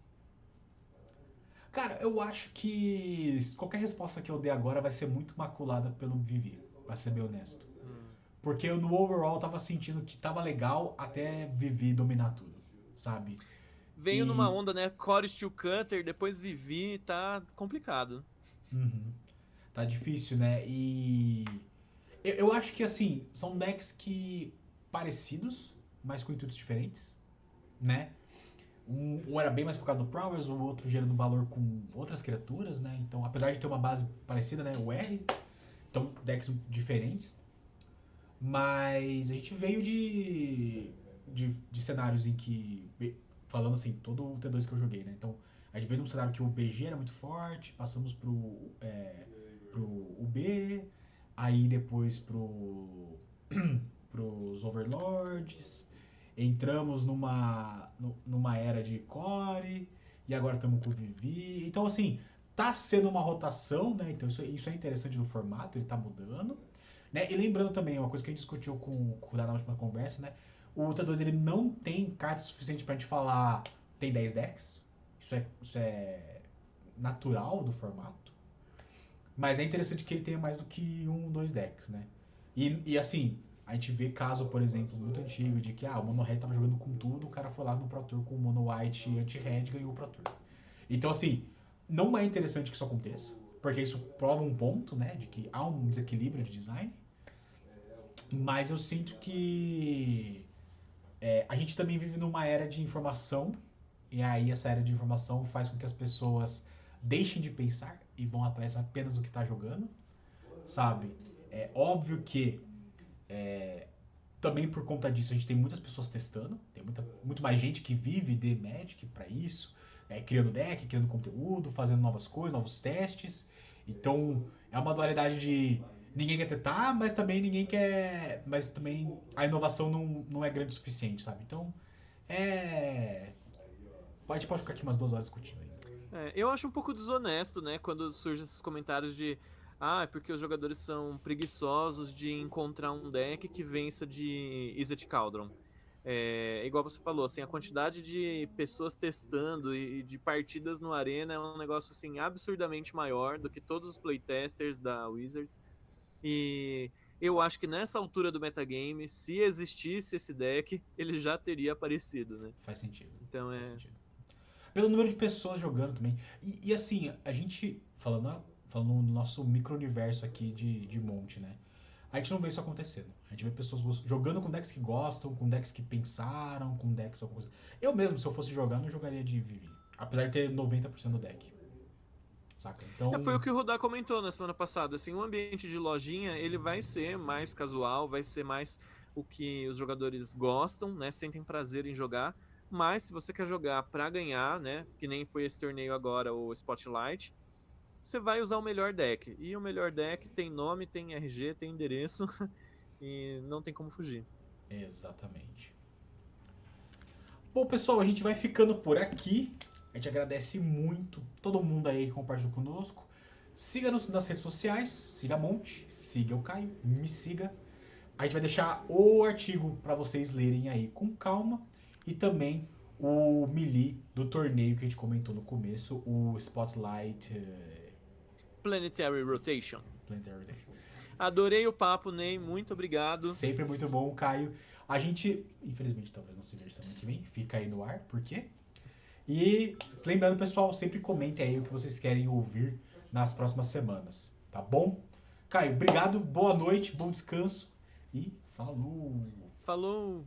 Cara, eu acho que qualquer resposta que eu der agora vai ser muito maculada pelo Vivi, pra ser bem honesto. Hum. Porque eu, no overall, tava sentindo que tava legal até Vivi dominar tudo, sabe? Veio numa E. onda, né? Core Steel Cutter, depois Vivi, tá complicado. Uhum, tá difícil, né? E. Eu acho que, assim, são decks que. Parecidos, mas com intuitos diferentes, né? Um era bem mais focado no Prowess, o outro gerando valor com outras criaturas, né? Então, apesar de ter uma base parecida, né? O R, então decks diferentes. Mas a gente veio de cenários em que, falando assim, todo o T2 que eu joguei, né? Então, a gente veio de um cenário que o BG era muito forte, passamos pro UB, aí depois pros Overlords, entramos numa era de Core, e agora estamos com o Vivi. Então, assim, tá sendo uma rotação, né? Então, isso é interessante no formato, ele tá mudando. Né? E lembrando também, uma coisa que a gente discutiu com o Dana na última conversa, né? O T2 ele não tem cartas suficientes pra gente falar tem 10 decks. Isso é natural do formato. Mas é interessante que ele tenha mais do que 1, 2 decks, né? E assim, a gente vê caso, por exemplo, muito antigo, de que o Mono Red tava jogando com tudo, o cara foi lá no Pro Tour com o Mono White anti-red e ganhou o Pro Tour. Então, assim, não é interessante que isso aconteça, porque isso prova um ponto, né, de que há um desequilíbrio de design, mas eu sinto que a gente também vive numa era de informação, e aí essa era de informação faz com que as pessoas deixem de pensar e vão atrás apenas do que está jogando, sabe? É óbvio que também por conta disso a gente tem muitas pessoas testando, tem muito mais gente que vive de Magic para isso, criando deck, criando conteúdo, fazendo novas coisas, novos testes. Então é uma dualidade de ninguém quer tentar, mas também ninguém quer. Mas também a inovação não é grande o suficiente, sabe? Então é. A gente pode ficar aqui umas 2 horas discutindo aí. Eu acho um pouco desonesto, né, quando surgem esses comentários de é porque os jogadores são preguiçosos de encontrar um deck que vença de Izzet Cauldron. Igual você falou, assim, a quantidade de pessoas testando e de partidas no Arena é um negócio assim absurdamente maior do que todos os playtesters da Wizards. E eu acho que nessa altura do metagame, se existisse esse deck, ele já teria aparecido, né? Faz sentido. Então Faz sentido. Pelo número de pessoas jogando também. E assim, a gente, falando no nosso micro-universo aqui de monte, né? A gente não vê isso acontecendo. A gente vê pessoas jogando com decks que gostam, com decks que pensaram, com decks alguma coisa. Eu mesmo, se eu fosse jogar, não jogaria de Vivi. Apesar de ter 90% do deck. Saca? Foi o Então, que o Rudá comentou na semana passada. Assim, o ambiente de lojinha ele vai ser mais casual, vai ser mais o que os jogadores gostam, né? Sentem prazer em jogar. Mas se você quer jogar para ganhar, né? Que nem foi esse torneio agora, o Spotlight, você vai usar o melhor deck. E o melhor deck tem nome, tem RG, tem endereço e não tem como fugir. exatamente. Bom, pessoal, a gente vai ficando por aqui. A gente agradece muito todo mundo aí que compartilhou conosco. Siga-nos nas redes sociais, siga a Monte, siga o Caio, me siga. A gente vai deixar o artigo para vocês lerem aí com calma e também o melee do torneio que a gente comentou no começo, o Spotlight Planetary Rotation. Planetary Rotation. Adorei o papo, Ney. Muito obrigado. Sempre muito bom, Caio. A gente, infelizmente, talvez não se veja semana que vem, fica aí no ar, por quê? E lembrando, pessoal, sempre comentem aí o que vocês querem ouvir nas próximas semanas, tá bom? Caio, obrigado, boa noite, bom descanso e falou! Falou!